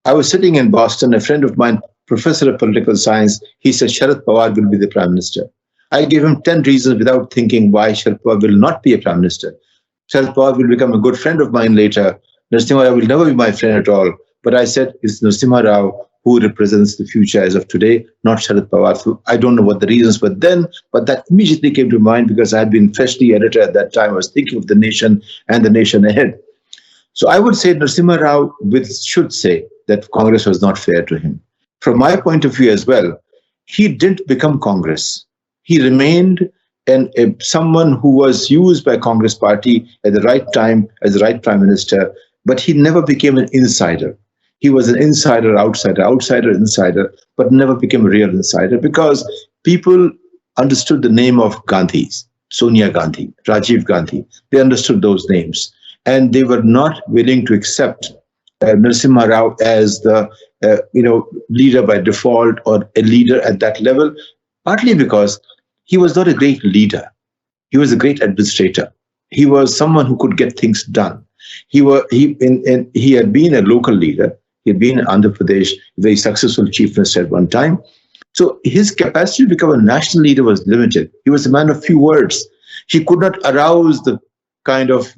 I was sitting in Boston, a friend of mine, professor of political science, he said Sharad Pawar will be the prime minister. I gave him 10 reasons without thinking why Sharad Pawar will not be a prime minister. Sharad Pawar will become a good friend of mine later. Narasimha Rao will never be my friend at all. But I said, it's Narasimha Rao who represents the future as of today, not Sharad Pawar. So I don't know what the reasons were then, but that immediately came to mind because I had been freshly editor at that time. I was thinking of the nation and the nation ahead. So I would say Narasimha Rao should say that Congress was not fair to him. From my point of view as well, he didn't become Congress. He remained someone who was used by Congress party at the right time as the right prime minister, but he never became an insider. He was an insider, outsider, insider, but never became a real insider because people understood the name of Gandhis, Sonia Gandhi, Rajiv Gandhi. They understood those names. And they were not willing to accept Narasimha Rao as the leader by default or a leader at that level, partly because he was not a great leader. He was a great administrator. He was someone who could get things done. He had been a local leader. He had been in Andhra Pradesh, a very successful chief minister at one time. So his capacity to become a national leader was limited. He was a man of few words. He could not arouse the kind of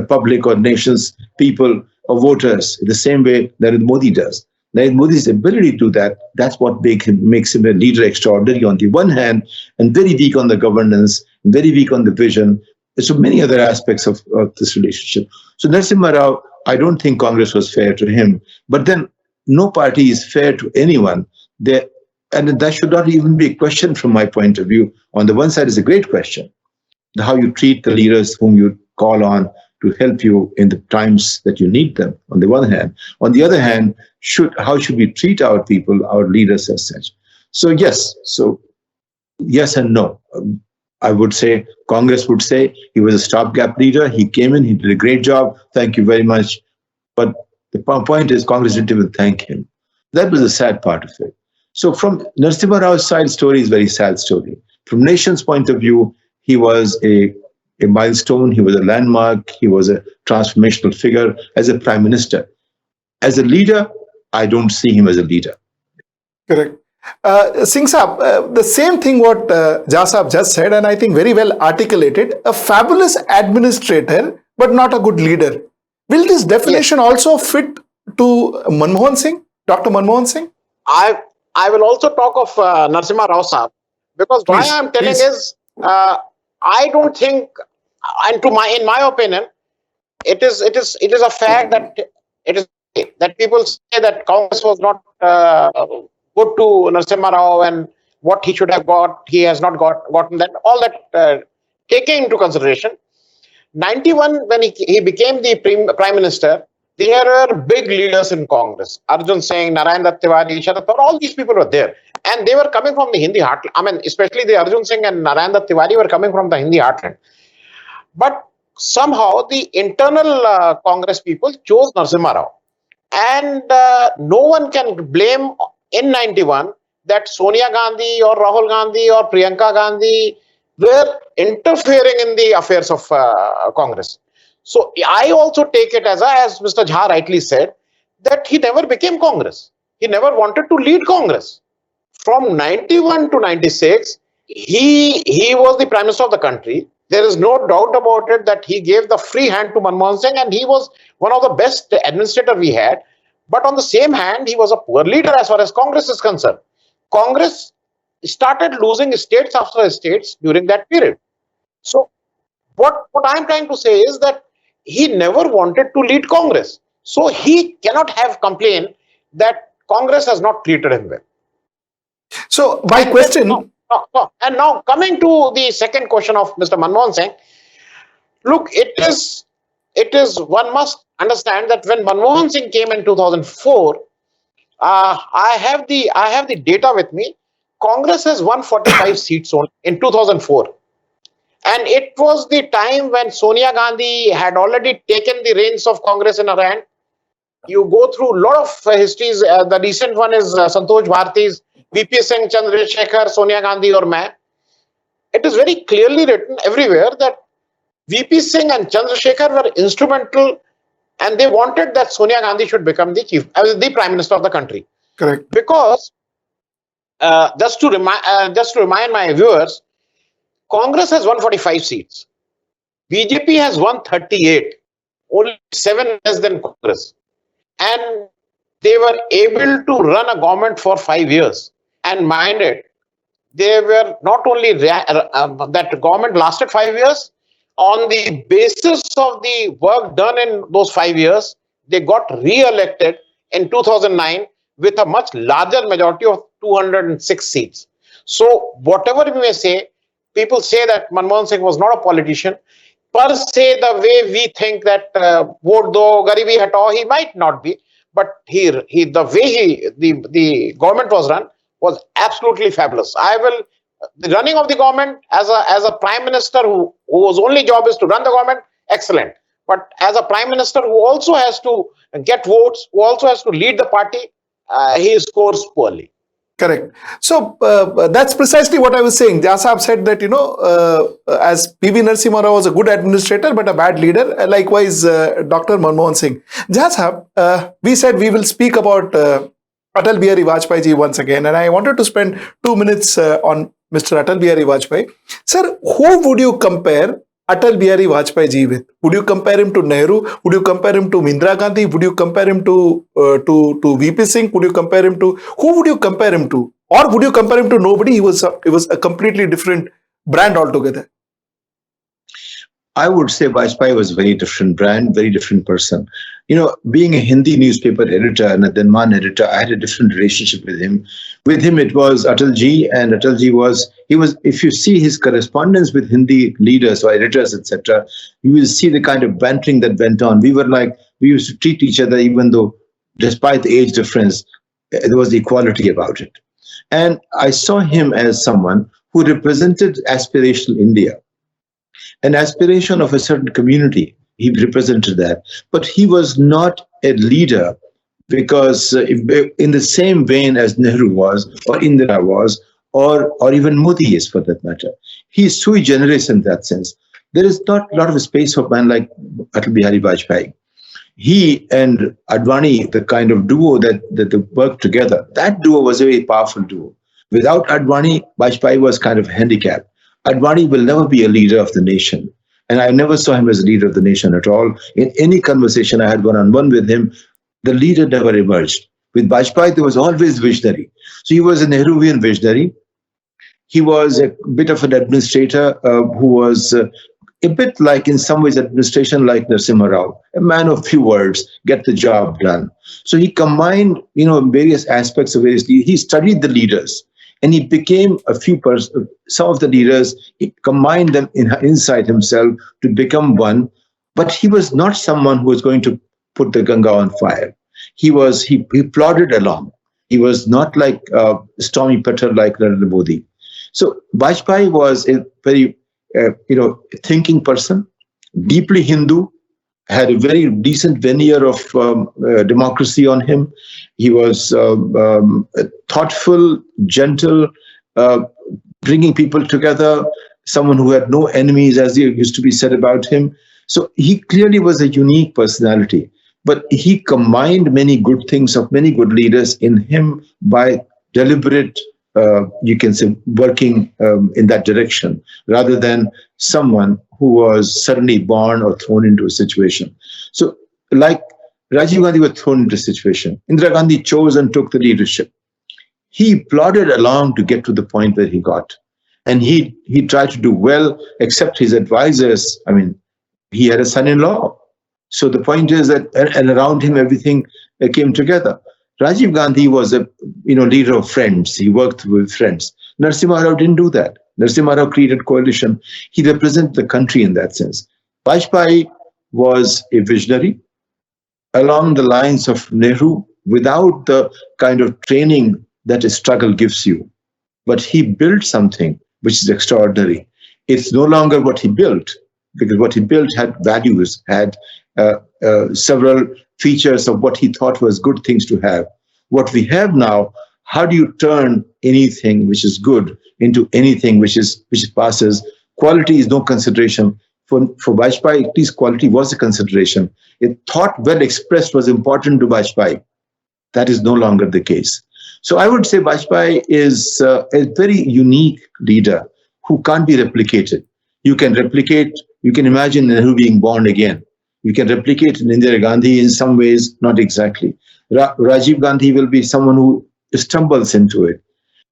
public or nation's people or voters the same way Narendra Modi does. Narendra Modi's ability to do that, that's what makes him a leader extraordinary on the one hand, and very weak on the governance, very weak on the vision. There's so many other aspects of this relationship. So Narasimha Rao, I don't think Congress was fair to him. But then no party is fair to anyone. And that should not even be a question from my point of view. On the one side, is a great question. How you treat the leaders whom you call on to help you in the times that you need them, on the one hand. On the other hand, how should we treat our people, our leaders as such? So yes and no. I would say, Congress would say he was a stopgap leader. He came in, he did a great job. Thank you very much. But the point is, Congress didn't even thank him. That was the sad part of it. So from Narasimha Rao's side, story is a very sad story. From nation's point of view, he was a milestone, he was a landmark, he was a transformational figure as a prime minister. As a leader, I don't see him as a leader. Correct. Singh Saab, the same thing what Jha Saab just said, and I think very well articulated, a fabulous administrator, but not a good leader. Will this definition also fit to Manmohan Singh, Dr. Manmohan Singh? I will also talk of Narasimha Rao Saab, because why I am telling is, I don't think, and in my opinion, it is a fact that people say that Congress was not good to Narasimha Rao and what he should have got, he has not gotten that. All that taken into consideration. 91, when he became the prime minister, there were big leaders in Congress. Arjun Singh, Narendra Tiwari, Sharad Pawar, all these people were there. And they were coming from the Hindi heartland. I mean, especially the Arjun Singh and Narendra Tiwari were coming from the Hindi heartland. But somehow the internal Congress people chose Narasimha Rao. And no one can blame in 91 that Sonia Gandhi or Rahul Gandhi or Priyanka Gandhi were interfering in the affairs of Congress. So I also take it as Mr. Jha rightly said, that he never became Congress. He never wanted to lead Congress. From 91 to 96, he was the Prime Minister of the country. There is no doubt about it that he gave the free hand to Manmohan Singh, and he was one of the best administrator we had. But on the same hand, he was a poor leader as far as Congress is concerned. Congress started losing states after states during that period. So what I'm trying to say is that he never wanted to lead Congress. So he cannot have complained that Congress has not treated him well. So my And question, and now coming to the second question of Mr. Manmohan Singh, look, it is one must understand that when Manmohan Singh came in 2004, I have the data with me. Congress has 145 seats only in 2004, and it was the time when Sonia Gandhi had already taken the reins of Congress in her hand. You go through a lot of histories. The recent one is Santosh Bharti's VP Singh, Chandrasekhar, Sonia Gandhi, or Main. It is very clearly written everywhere that VP Singh and Chandrasekhar were instrumental, and they wanted that Sonia Gandhi should become the Prime Minister of the country. correct. Because just to remind my viewers, Congress has 145 seats, BJP has 138, only 7 less than Congress, and they were able to run a government for 5 years. And mind it, they were not only that government lasted 5 years. On the basis of the work done in those 5 years, they got re-elected in 2009 with a much larger majority of 206 seats. So whatever we may say, people say that Manmohan Singh was not a politician. Per se, the way we think that vote do, garibi hatao, he might not be. But the way the government was run was absolutely fabulous. The running of the government as a prime minister whose only job is to run the government, excellent. But as a prime minister who also has to get votes, who also has to lead the party, he scores poorly. Correct. So that's precisely what I was saying. Jasab said that, as PV Narasimha Rao was a good administrator but a bad leader, likewise Dr. Manmohan Singh. Jasab, we said we will speak about Atal Bihari Vajpayee ji once again, and I wanted to spend 2 minutes on Mr. Atal Bihari Vajpayee. Sir, who would you compare Atal Bihari Vajpayee ji with? Would you compare him to Nehru? Would you compare him to Indira Gandhi? Would you compare him to VP Singh? Would you compare him to who would you compare him to? Or would you compare him to nobody? He was a completely different brand altogether. I would say Vajpayee was a very different brand, very different person. Being a Hindi newspaper editor and a Denman editor, I had a different relationship with him. With him, it was Atalji, and Atalji was, if you see his correspondence with Hindi leaders or editors, etc., you will see the kind of bantering that went on. We used to treat each other, even though, despite the age difference, there was equality about it. And I saw him as someone who represented aspirational India. An aspiration of a certain community. He represented that. But he was not a leader because in the same vein as Nehru was, or Indira was, or even Modi is for that matter. He is sui generis in that sense. There is not a lot of space for a man like Atal Bihari Vajpayee. He and Advani, the kind of duo that they worked together, that duo was a very powerful duo. Without Advani, Vajpayee was kind of handicapped. Advani will never be a leader of the nation. And I never saw him as a leader of the nation at all. In any conversation I had one-on-one with him, the leader never emerged. With Vajpayee, there was always visionary. So he was a Nehruvian visionary. He was a bit of an administrator who was a bit like, in some ways, administration like Narasimha Rao, a man of few words, get the job done. So he combined, various aspects of various. He studied the leaders. And he became some of the leaders, he combined them inside himself to become one. But he was not someone who was going to put the Ganga on fire. He plodded along. He was not like stormy petter like Narendra Modi. So Vajpayee was a very, thinking person, deeply Hindu, had a very decent veneer of democracy on him. He was thoughtful, gentle, uh, bringing people together, someone who had no enemies, as it used to be said about him. So he clearly was a unique personality, but he combined many good things of many good leaders in him by deliberate, you can say, working in that direction, rather than someone who was suddenly born or thrown into a situation. So, like Rajiv Gandhi was thrown into a situation, Indira Gandhi chose and took the leadership. He plodded along to get to the point where he got. And he tried to do well, except his advisors. I mean, he had a son-in-law. So the point is that, and around him, everything came together. Rajiv Gandhi was a leader of friends. He worked with friends. Narasimha Rao didn't do that. Narasimha Rao created coalition. He represented the country in that sense. Vajpayee was a visionary along the lines of Nehru, without the kind of training that a struggle gives you. But he built something which is extraordinary. It's no longer what he built, because what he built had values, had several features of what he thought was good things to have. What we have now, how do you turn anything which is good into anything which passes? Quality is no consideration. For Vajpayee, at least quality was a consideration. A thought well expressed was important to Vajpayee. That is no longer the case. So I would say Vajpayee is a very unique leader who can't be replicated. You can imagine Nehru being born again. You can replicate Indira Gandhi in some ways, not exactly. Rajiv Gandhi will be someone who stumbles into it.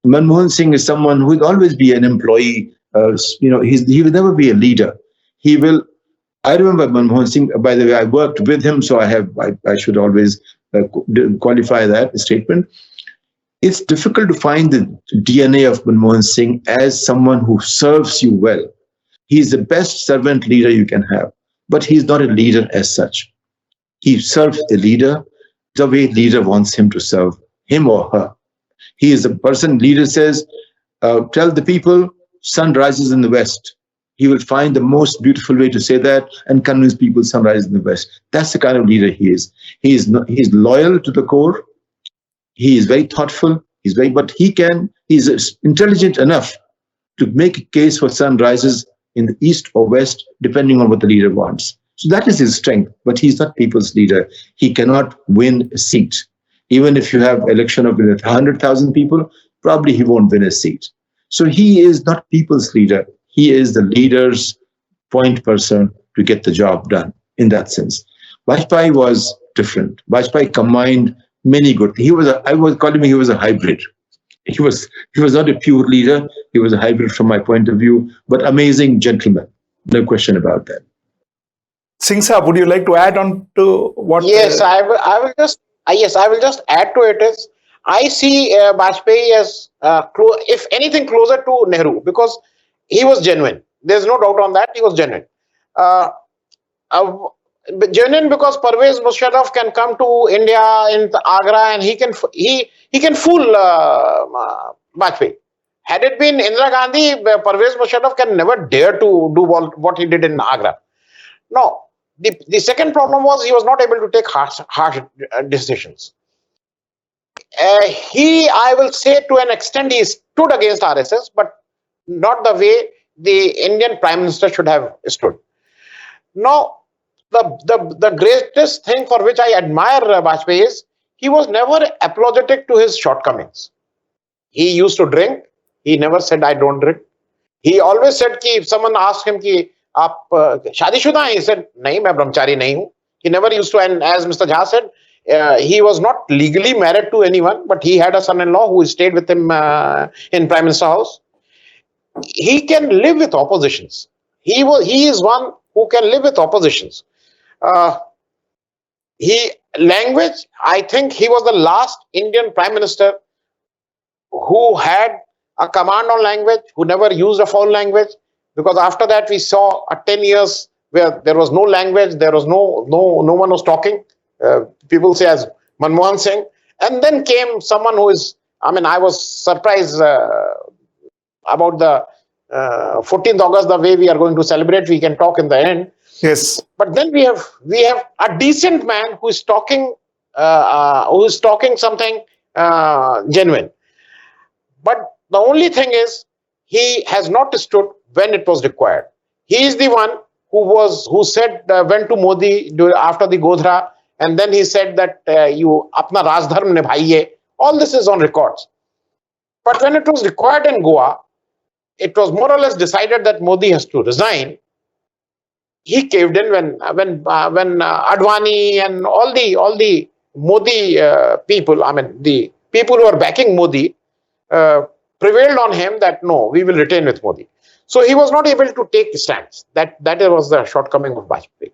Manmohan Singh is someone who will always be an employee. He will never be a leader. I remember Manmohan Singh, by the way, I worked with him, so I should always qualify that statement. It's difficult to find the DNA of Manmohan Singh as someone who serves you well. He's the best servant leader you can have, but he's not a leader as such. He serves the leader the way leader wants him to serve him or her. He is the person leader says, tell the people sun rises in the west. He will find the most beautiful way to say that and convince people sun rises in the west. That's the kind of leader he is. He's loyal to the core. He is very thoughtful. He's intelligent enough to make a case for sun rises in the east or west, depending on what the leader wants. So that is his strength, but he's not people's leader. He cannot win a seat. Even if you have election of 100,000 people, probably he won't win a seat. So he is not people's leader. He is the leader's point person to get the job done in that sense. Vajpayee was different. Vajpayee combined many good things. I was calling him, he was a hybrid. He was not a pure leader. He was a hybrid from my point of view, but amazing gentleman. No question about that. Singh sir, would you like to add on to what? Yes, I will just add to it. Is I see Vajpayee as if anything closer to Nehru, because he was genuine. There's no doubt on that. He was genuine. Genuine because Pervez Musharraf can come to India in Agra and he can fool Vajpayee. Had it been Indira Gandhi, Pervez Musharraf can never dare to do what he did in Agra. No. The second problem was he was not able to take harsh decisions. I will say to an extent, he stood against RSS, but not the way the Indian Prime Minister should have stood. Now, the greatest thing for which I admire Vajpayee is he was never apologetic to his shortcomings. He used to drink. He never said, I don't drink. He always said, if someone asked him, आप शादीशुदा हैं? He said, नहीं, मैं ब्रह्मचारी नहीं हूँ. He never used to, and as Mr. Jha said, he was not legally married to anyone, but he had a son-in-law who stayed with him in Prime Minister House. He can live with oppositions. He is one who can live with oppositions. Language, I think he was the last Indian Prime Minister who had a command on language, who never used a foul language. Because after that, we saw 10 years where there was no language, there was no one was talking. People say as Manmohan Singh. And then came someone who is, I was surprised about the 14th August, the way we are going to celebrate. We can talk in the end. Yes. But then we have a decent man who is talking something genuine. But the only thing is, he has not stood when it was required. He is the one who said went to Modi after the Godhra, and then he said that you apna rajdharm nibhaiye. All this is on records. But when it was required in Goa, it was more or less decided that Modi has to resign. He caved in when Advani and all the Modi people, I mean the people who are backing Modi, uh, prevailed on him that no, we will retain with Modi. So he was not able to take stands. That was the shortcoming of Vajpayee.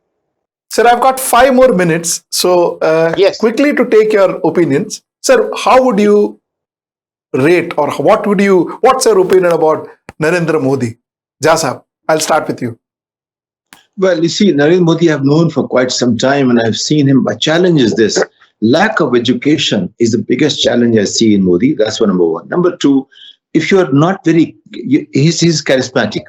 Sir, I've got 5 more minutes. So, Yes. quickly to take your opinions. Sir, how would you rate, or what's your opinion about Narendra Modi? Jasab, I'll start with you. Well, you see, Narendra Modi I've known for quite some time, and I've seen him. My challenge is this: lack of education is the biggest challenge I see in Modi. That's number one. Number two, if you're not he's charismatic.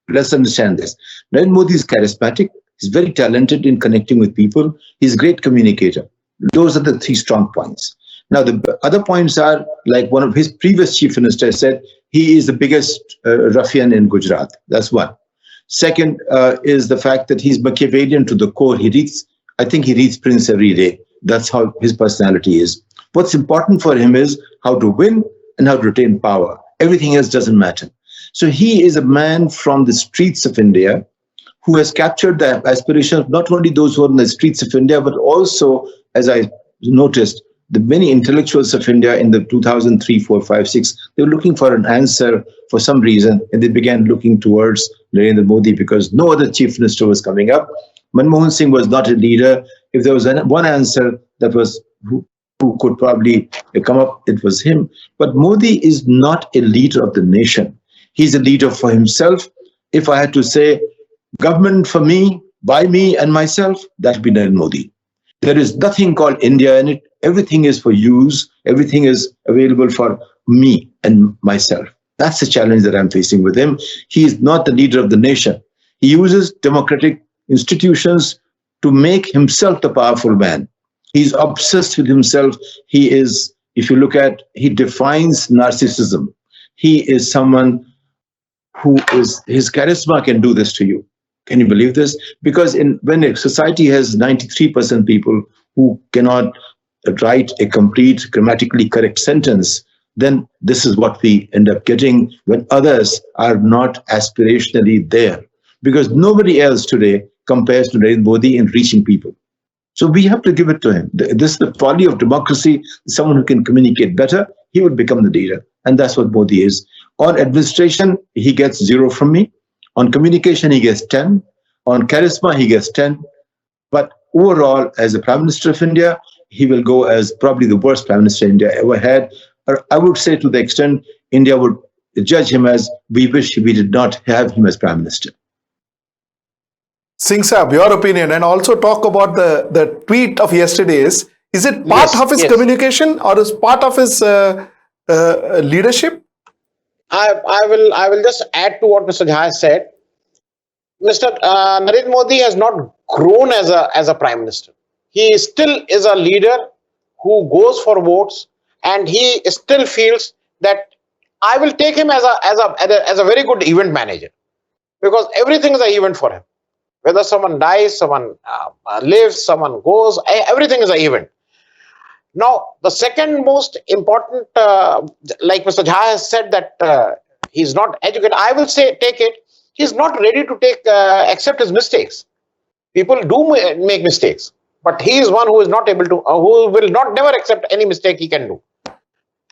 Let's understand this. Narendra Modi is charismatic. He's very talented in connecting with people. He's a great communicator. Those are the three strong points. Now, the other points are, like one of his previous chief ministers said, he is the biggest ruffian in Gujarat. That's one. Second is the fact that he's Machiavellian to the core. I think he reads Prince every day. That's how his personality is. What's important for him is how to win and how to retain power. Everything else doesn't matter. So he is a man from the streets of India who has captured the aspiration of not only those who are in the streets of India, but also, as I noticed, the many intellectuals of India in the 2003, 4, 5, 6, they were looking for an answer for some reason, and they began looking towards Narendra Modi because no other chief minister was coming up. Manmohan Singh was not a leader. If there was one answer that was who could probably come up, it was him. But Modi is not a leader of the nation. He's a leader for himself. If I had to say, government for me, by me and myself, that would be Narendra Modi. There is nothing called India in it. Everything is for use. Everything is available for me and myself. That's the challenge that I'm facing with him. He is not the leader of the nation. He uses democratic institutions to make himself the powerful man. He's obsessed with himself. He is, if you look at, he defines narcissism. He is someone who is, his charisma can do this to you. Can you believe this? Because when a society has 93% people who cannot write a complete grammatically correct sentence, then this is what we end up getting when others are not aspirationally there. Because nobody else today compares to Narendra Modi in reaching people. So we have to give it to him. This is the folly of democracy. Someone who can communicate better, he would become the leader. And that's what Modi is. On administration, he gets 0 from me. On communication, he gets 10. On charisma, he gets 10. But overall, as the Prime Minister of India, he will go as probably the worst Prime Minister India ever had. Or I would say to the extent India would judge him as, we wish we did not have him as Prime Minister. Singh Saab, your opinion, and also talk about the tweet of yesterday's. Is it part of his communication or is part of his leadership? I will just add to what Mr. Jha said. Mr. Narendra Modi has not grown as a prime minister. He still is a leader who goes for votes, and he still feels that I will take him as a very good event manager, because everything is an event for him. Whether someone dies, someone lives, someone goes, everything is an event. Now, the second most important, like Mr. Jha has said, that he's not educated. I will say, take it. He's not ready to accept his mistakes. People do make mistakes, but he is one who is not able to, who will never accept any mistake he can do.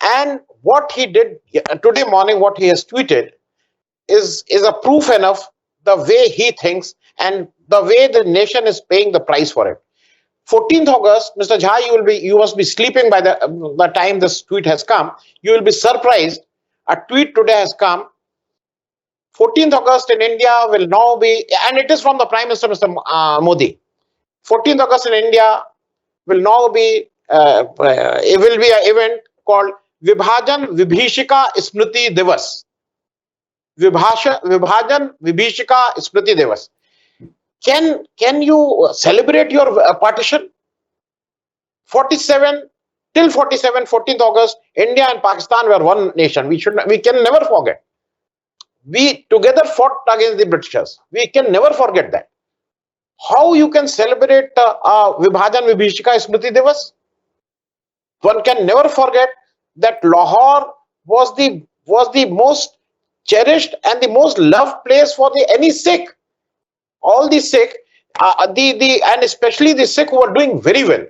And what he did today morning, what he has tweeted, is a proof enough the way he thinks and the way the nation is paying the price for it. 14th August, Mr. Jha, you must be sleeping by the time this tweet has come. You will be surprised. A tweet today has come. 14th August in India will now be, and it is from the Prime Minister, Mr. Modi. 14th August in India will now be, it will be an event called Vibhajan Vibhishika Smriti Divas. Vibhajan Vibhishika Smriti Divas. Can you celebrate your partition? 47 till 47, 14th August, India and Pakistan were one nation. We can never forget. We together fought against the Britishers. We can never forget that. How you can celebrate Vibhajan Vibhishika Smriti Divas? One can never forget that Lahore was the most cherished and the most loved place for any Sikh. All the Sikh, and especially the Sikh who were doing very well.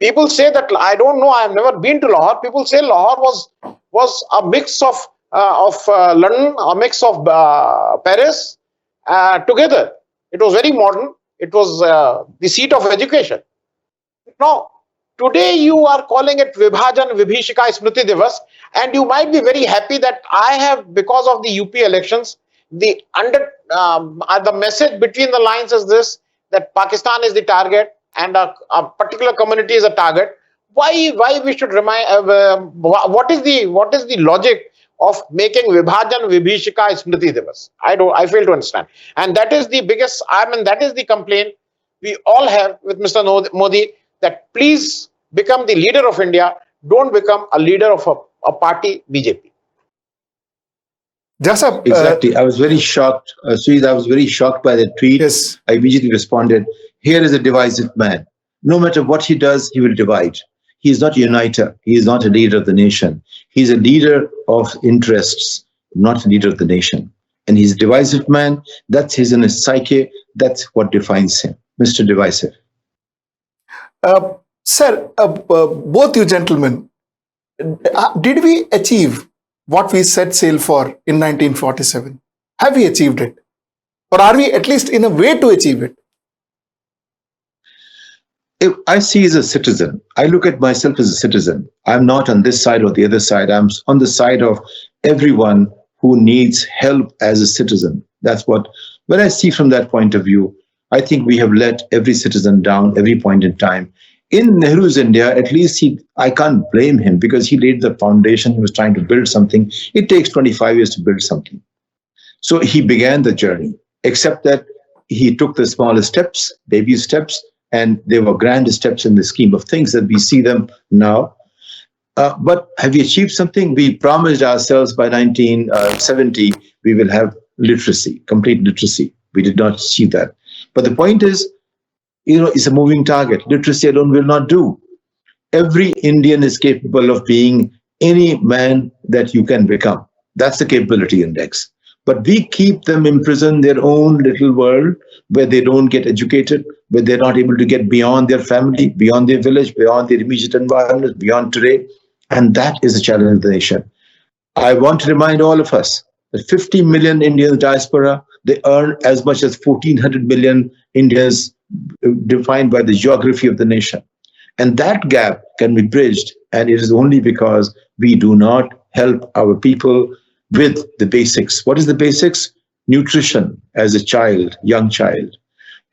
People say that, I don't know, I have never been to Lahore. People say Lahore was a mix of London, a mix of Paris together. It was very modern. It was the seat of education. Now, today you are calling it Vibhajan Vibhishika Smriti Divas, and you might be very happy that I have, because of the UP elections, the message between the lines is this, that Pakistan is the target and a particular community is a target. Why we should remind? What is the logic of making Vibhajan Vibhishika Smriti Divas? I fail to understand, and that is the biggest. That is the complaint we all have with Mr. Modi, that please become the leader of India. Don't become a leader of a party, BJP. Exactly. I was very shocked. Sujit, I was very shocked by the tweet. Yes. I immediately responded, here is a divisive man. No matter what he does, he will divide. He is not a uniter. He is not a leader of the nation. He is a leader of interests, not a leader of the nation. And he's a divisive man. That's his inner psyche. That's what defines him. Mr. Divisive. Sir, both you gentlemen, did we achieve what we set sail for in 1947? Have we achieved it? Or are we at least in a way to achieve it? If I see as a citizen, I look at myself as a citizen. I'm not on this side or the other side. I'm on the side of everyone who needs help as a citizen. That's what, when I see from that point of view, I think we have let every citizen down every point in time. In Nehru's India, at least I can't blame him, because he laid the foundation. He was trying to build something. It takes 25 years to build something. So he began the journey, except that he took the smallest steps, baby steps, and they were grand steps in the scheme of things that we see them now. But have we achieved something? We promised ourselves by 1970 we will have literacy, complete literacy. We did not achieve that. But the point is, it's a moving target. Literacy alone will not do. Every Indian is capable of being any man that you can become. That's the capability index. But we keep them imprisoned in their own little world where they don't get educated, where they're not able to get beyond their family, beyond their village, beyond their immediate environment, beyond today. And that is a challenge of the nation. I want to remind all of us that 50 million Indian diaspora, they earn as much as 1,400 million Indians defined by the geography of the nation. And that gap can be bridged, and it is only because we do not help our people with the basics. What is the basics? Nutrition as a child, young child.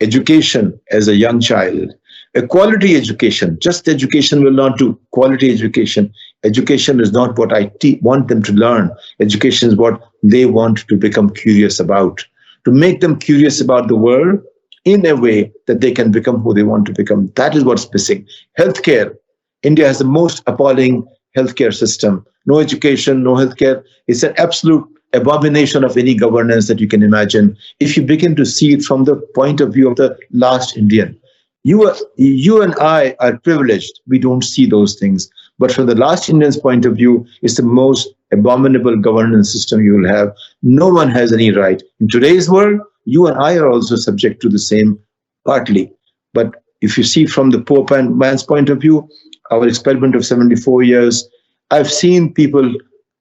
Education as a young child. A quality education. Just education will not do. Quality education. Education is not what I want them to learn. Education is what they want to become curious about. To make them curious about the world in a way that they can become who they want to become. That is what's missing. Healthcare. India has the most appalling healthcare system. No education, no healthcare. It's an absolute abomination of any governance that you can imagine. If you begin to see it from the point of view of the last Indian, you and I are privileged. We don't see those things. But from the last Indian's point of view, it's the most abominable governance system you will have. No one has any right. In today's world, you and I are also subject to the same, partly. But if you see from the poor man's point of view, our experiment of 74 years, I've seen people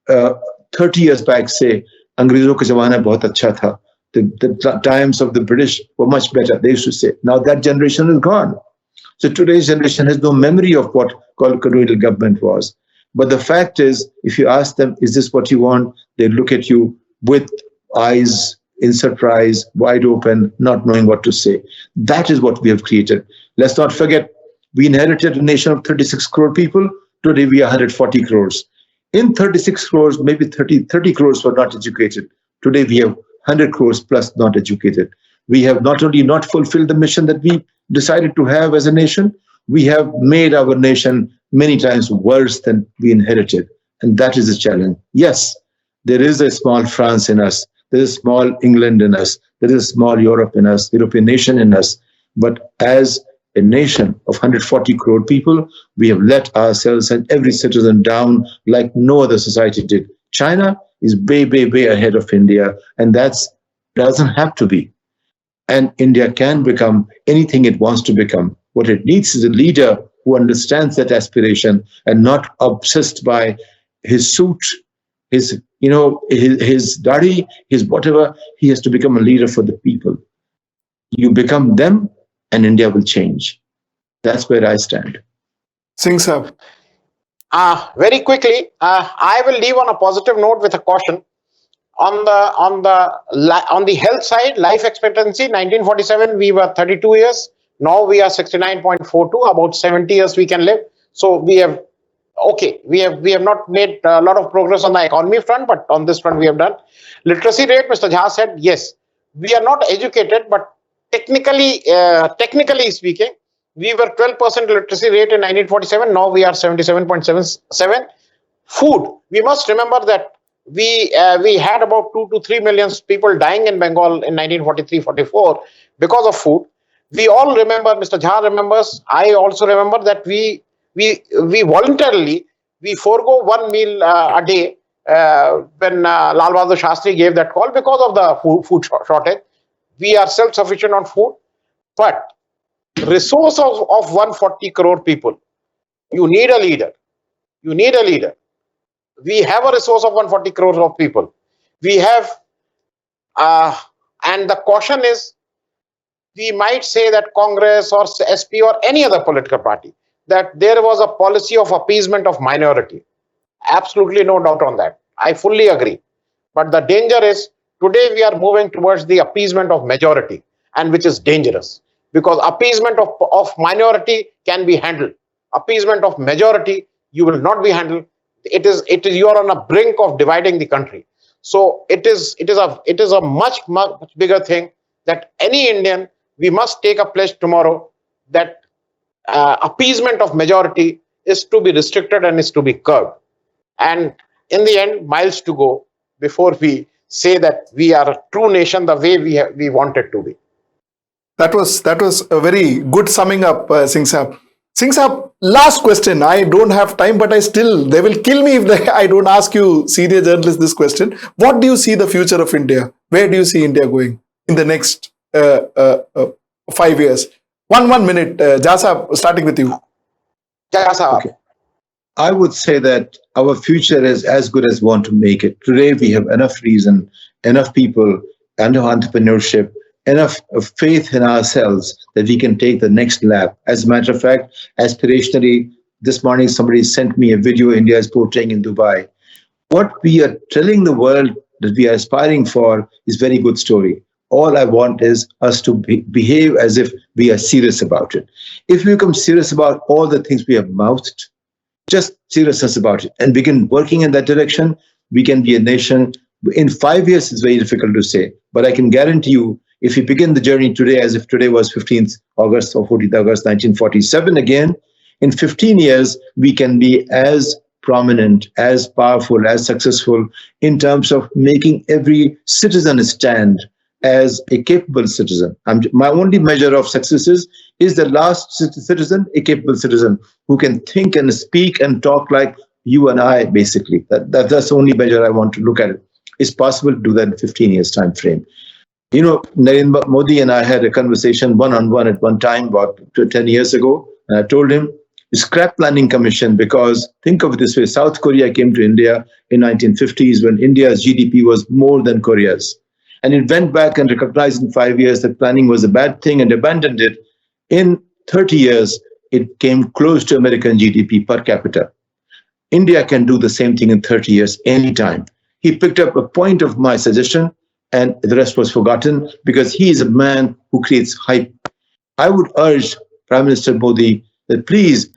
30 years back say, Angrezon ka zamana bahut acha tha. The times of the British were much better, they used to say. Now that generation is gone. So today's generation has no memory of what colonial government was. But the fact is, if you ask them, is this what you want? They look at you with eyes in surprise, wide open, not knowing what to say. That is what we have created. Let's not forget, we inherited a nation of 36 crore people. Today we are 140 crores. In 36 crores, maybe 30 crores were not educated. Today we have 100 crores plus not educated. We have not only not fulfilled the mission that we decided to have as a nation, we have made our nation many times worse than we inherited. And that is a challenge. Yes, there is a small France in us. There is a small England in us. There is a small Europe in us, European nation in us. But as a nation of 140 crore people, we have let ourselves and every citizen down like no other society did. China is way, way, way ahead of India, and that doesn't have to be. And India can become anything it wants to become. What it needs is a leader who understands that aspiration and not obsessed by his suit, his dadi, his whatever. He has to become a leader for the people. You become them, and India will change. That's where I stand. Singh sir. Very quickly, I will leave on a positive note with a caution. On the health side, life expectancy, 1947 we were 32 years. Now we are 69.42. About 70 years we can live. So we have not made a lot of progress on the economy front, but on this front we have done. Literacy rate, Mr. Jha said, yes, we are not educated, but technically speaking, we were 12% literacy rate in 1947. Now we are 77.77. Food, we must remember that we had about 2 to 3 million people dying in Bengal in 1943-44 because of food. We all remember, Mr. Jha remembers, I also remember that we voluntarily forego one meal a day when Lal Bahadur Shastri gave that call because of the food shortage. We are self-sufficient on food, but resource of 140 crore people, you need a leader. You need a leader. We have a resource of 140 crores of people. We have, and the caution is, we might say that Congress or SP or any other political party, that there was a policy of appeasement of minority. Absolutely no doubt on that. I fully agree. But the danger is, today we are moving towards the appeasement of majority, and which is dangerous. Because appeasement of minority can be handled. Appeasement of majority, you will not be handled. It is you are on a brink of dividing the country. So it is a much bigger thing that any Indian, we must take a pledge tomorrow that appeasement of majority is to be restricted and is to be curbed. And in the end, miles to go before we say that we are a true nation the way we want it to be. That was a very good summing up, Singh Sahab. Singh Sahab, last question. I don't have time, but they will kill me if I don't ask you, senior journalist, this question. What do you see the future of India? Where do you see India going in the next 5 years? One minute. Jha Sahab, starting with you. Jha Sahab. Okay. I would say that our future is as good as we want to make it. Today we have enough reason, enough people, enough entrepreneurship, enough faith in ourselves that we can take the next lap. As a matter of fact, aspirationally, this morning somebody sent me a video India is portraying in Dubai. What we are telling the world that we are aspiring for is very good story. All I want is us to behave as if we are serious about it. If we become serious about all the things we have mouthed, just seriousness about it and begin working in that direction, we can be a nation. In 5 years, it's very difficult to say, but I can guarantee you, if we begin the journey today as if today was 15th August or 14th August 1947 again, in 15 years, we can be as prominent, as powerful, as successful in terms of making every citizen stand as a capable citizen. My only measure of success is the last citizen, a capable citizen who can think and speak and talk like you and I, basically. That's the only measure I want to look at it. It's possible to do that in 15 years time frame. You know, Narendra Modi and I had a conversation one-on-one at one time about 10 years ago. And I told him, scrap planning commission, because think of it this way, South Korea came to India in 1950s when India's GDP was more than Korea's. And it went back and recognized in 5 years that planning was a bad thing and abandoned it. In 30 years, it came close to American GDP per capita. India can do the same thing in 30 years, anytime. He picked up a point of my suggestion and the rest was forgotten because he is a man who creates hype. I would urge Prime Minister Modi that please,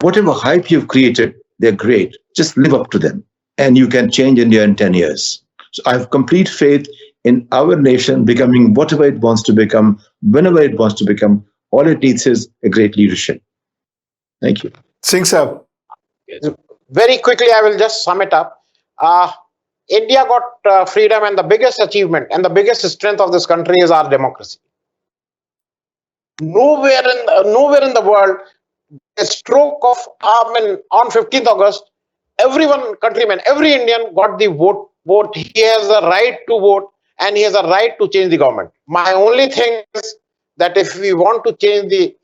whatever hype you've created, they're great. Just live up to them and you can change India in 10 years. So I have complete faith in our nation becoming whatever it wants to become, whenever it wants to become. All it needs is a great leadership. Thank you. Singh Sahab. Very quickly, I will just sum it up. India got freedom, and the biggest achievement and the biggest strength of this country is our democracy. Nowhere in the world, a stroke of arm on 15th August, countryman, every Indian got the vote. He has the right to vote, and he has a right to change the government. My only thing is that if we want to change the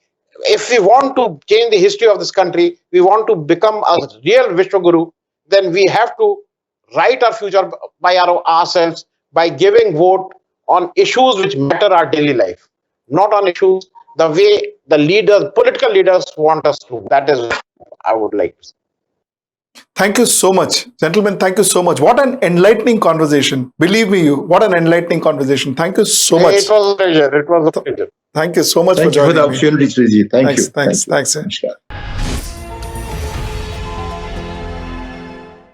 history of this country, we want to become a real Vishwaguru, then we have to write our future by ourselves, by giving vote on issues which matter our daily life, not on issues the way the political leaders want us to. That is what I would like to say. Thank you so much, gentlemen. Thank you so much. What an enlightening conversation. Believe me, what an enlightening conversation. Thank you so much. It was a pleasure. It was a pleasure. Thank you so much Thank for you for joining the me. opportunity, Sujit. Thank you. Thanks. Thank you. Thanks. Namaskar.